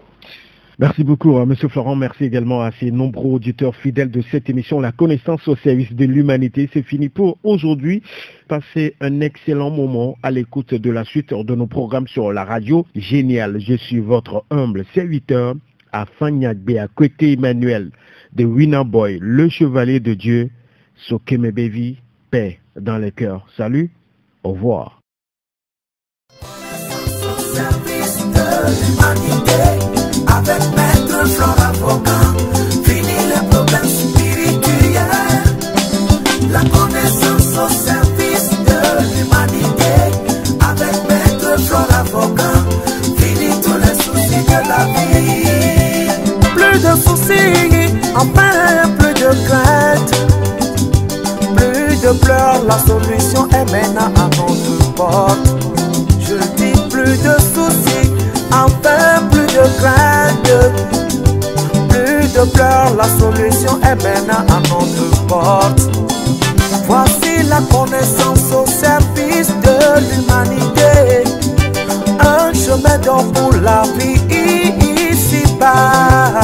Merci beaucoup, M. Florent. Merci également à ces nombreux auditeurs fidèles de cette émission, La connaissance au service de l'humanité. C'est fini pour aujourd'hui. Passez un excellent moment à l'écoute de la suite de nos programmes sur la radio. Génial. Je suis votre humble serviteur, Afagnac à côté Emmanuel de Winaboy, le chevalier de Dieu. Sokeme Bevi, paix dans les cœurs. Salut, au revoir. Service de l'humanité. Avec Maître Florent Avocan, fini les problèmes spirituels. La connaissance au service de l'humanité. Avec Maître Florent Avocan, fini tous les soucis de la vie. Plus de soucis, enfin plus de crainte. Plus de pleurs, la solution est maintenant à notre porte. Je dis plus de soucis, enfin plus de crainte, plus de pleurs, la solution est maintenant à notre porte. Voici la connaissance au service de l'humanité, un chemin d'or pour la vie ici-bas.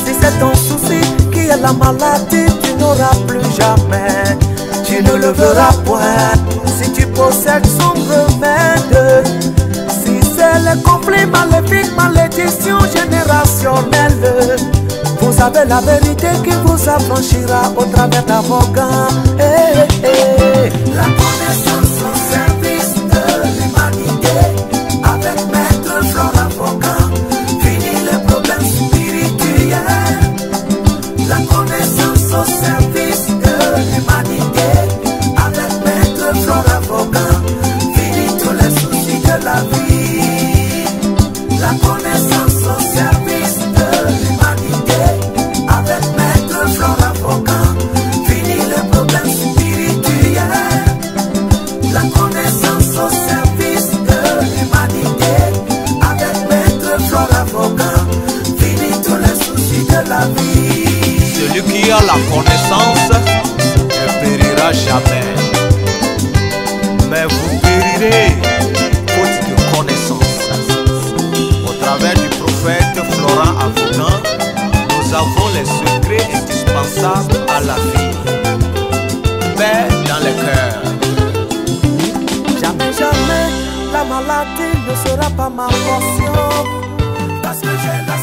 Si c'est ton souci qui est la maladie, tu n'auras plus jamais, tu ne le verras point. Si tu possèdes son remède, les conflits maléfiques, malédictions générationnelles, vous avez la vérité qui vous affranchira au travers d'Avocan. La connaissance au service de l'humanité. Avec Maître Florent Avocan, fini les problèmes spirituels. La connaissance au service de l'humanité. Avec Maître Florent Avocan, fini tous les soucis de la vie. La connaissance au service de l'humanité. Avec Maître Florent Avocan, fini les problèmes spirituels. La connaissance au service de l'humanité. Avec Maître Florent Avocan, fini tous les soucis de la vie. Celui qui a la connaissance ne périra jamais. Mais vous périrez faute de connaissance. Au travers du prophète Florent Avocan, nous avons les secrets indispensables à la vie. Paix dans les cœurs. Jamais, jamais, la maladie ne sera pas ma portion. Parce que j'ai la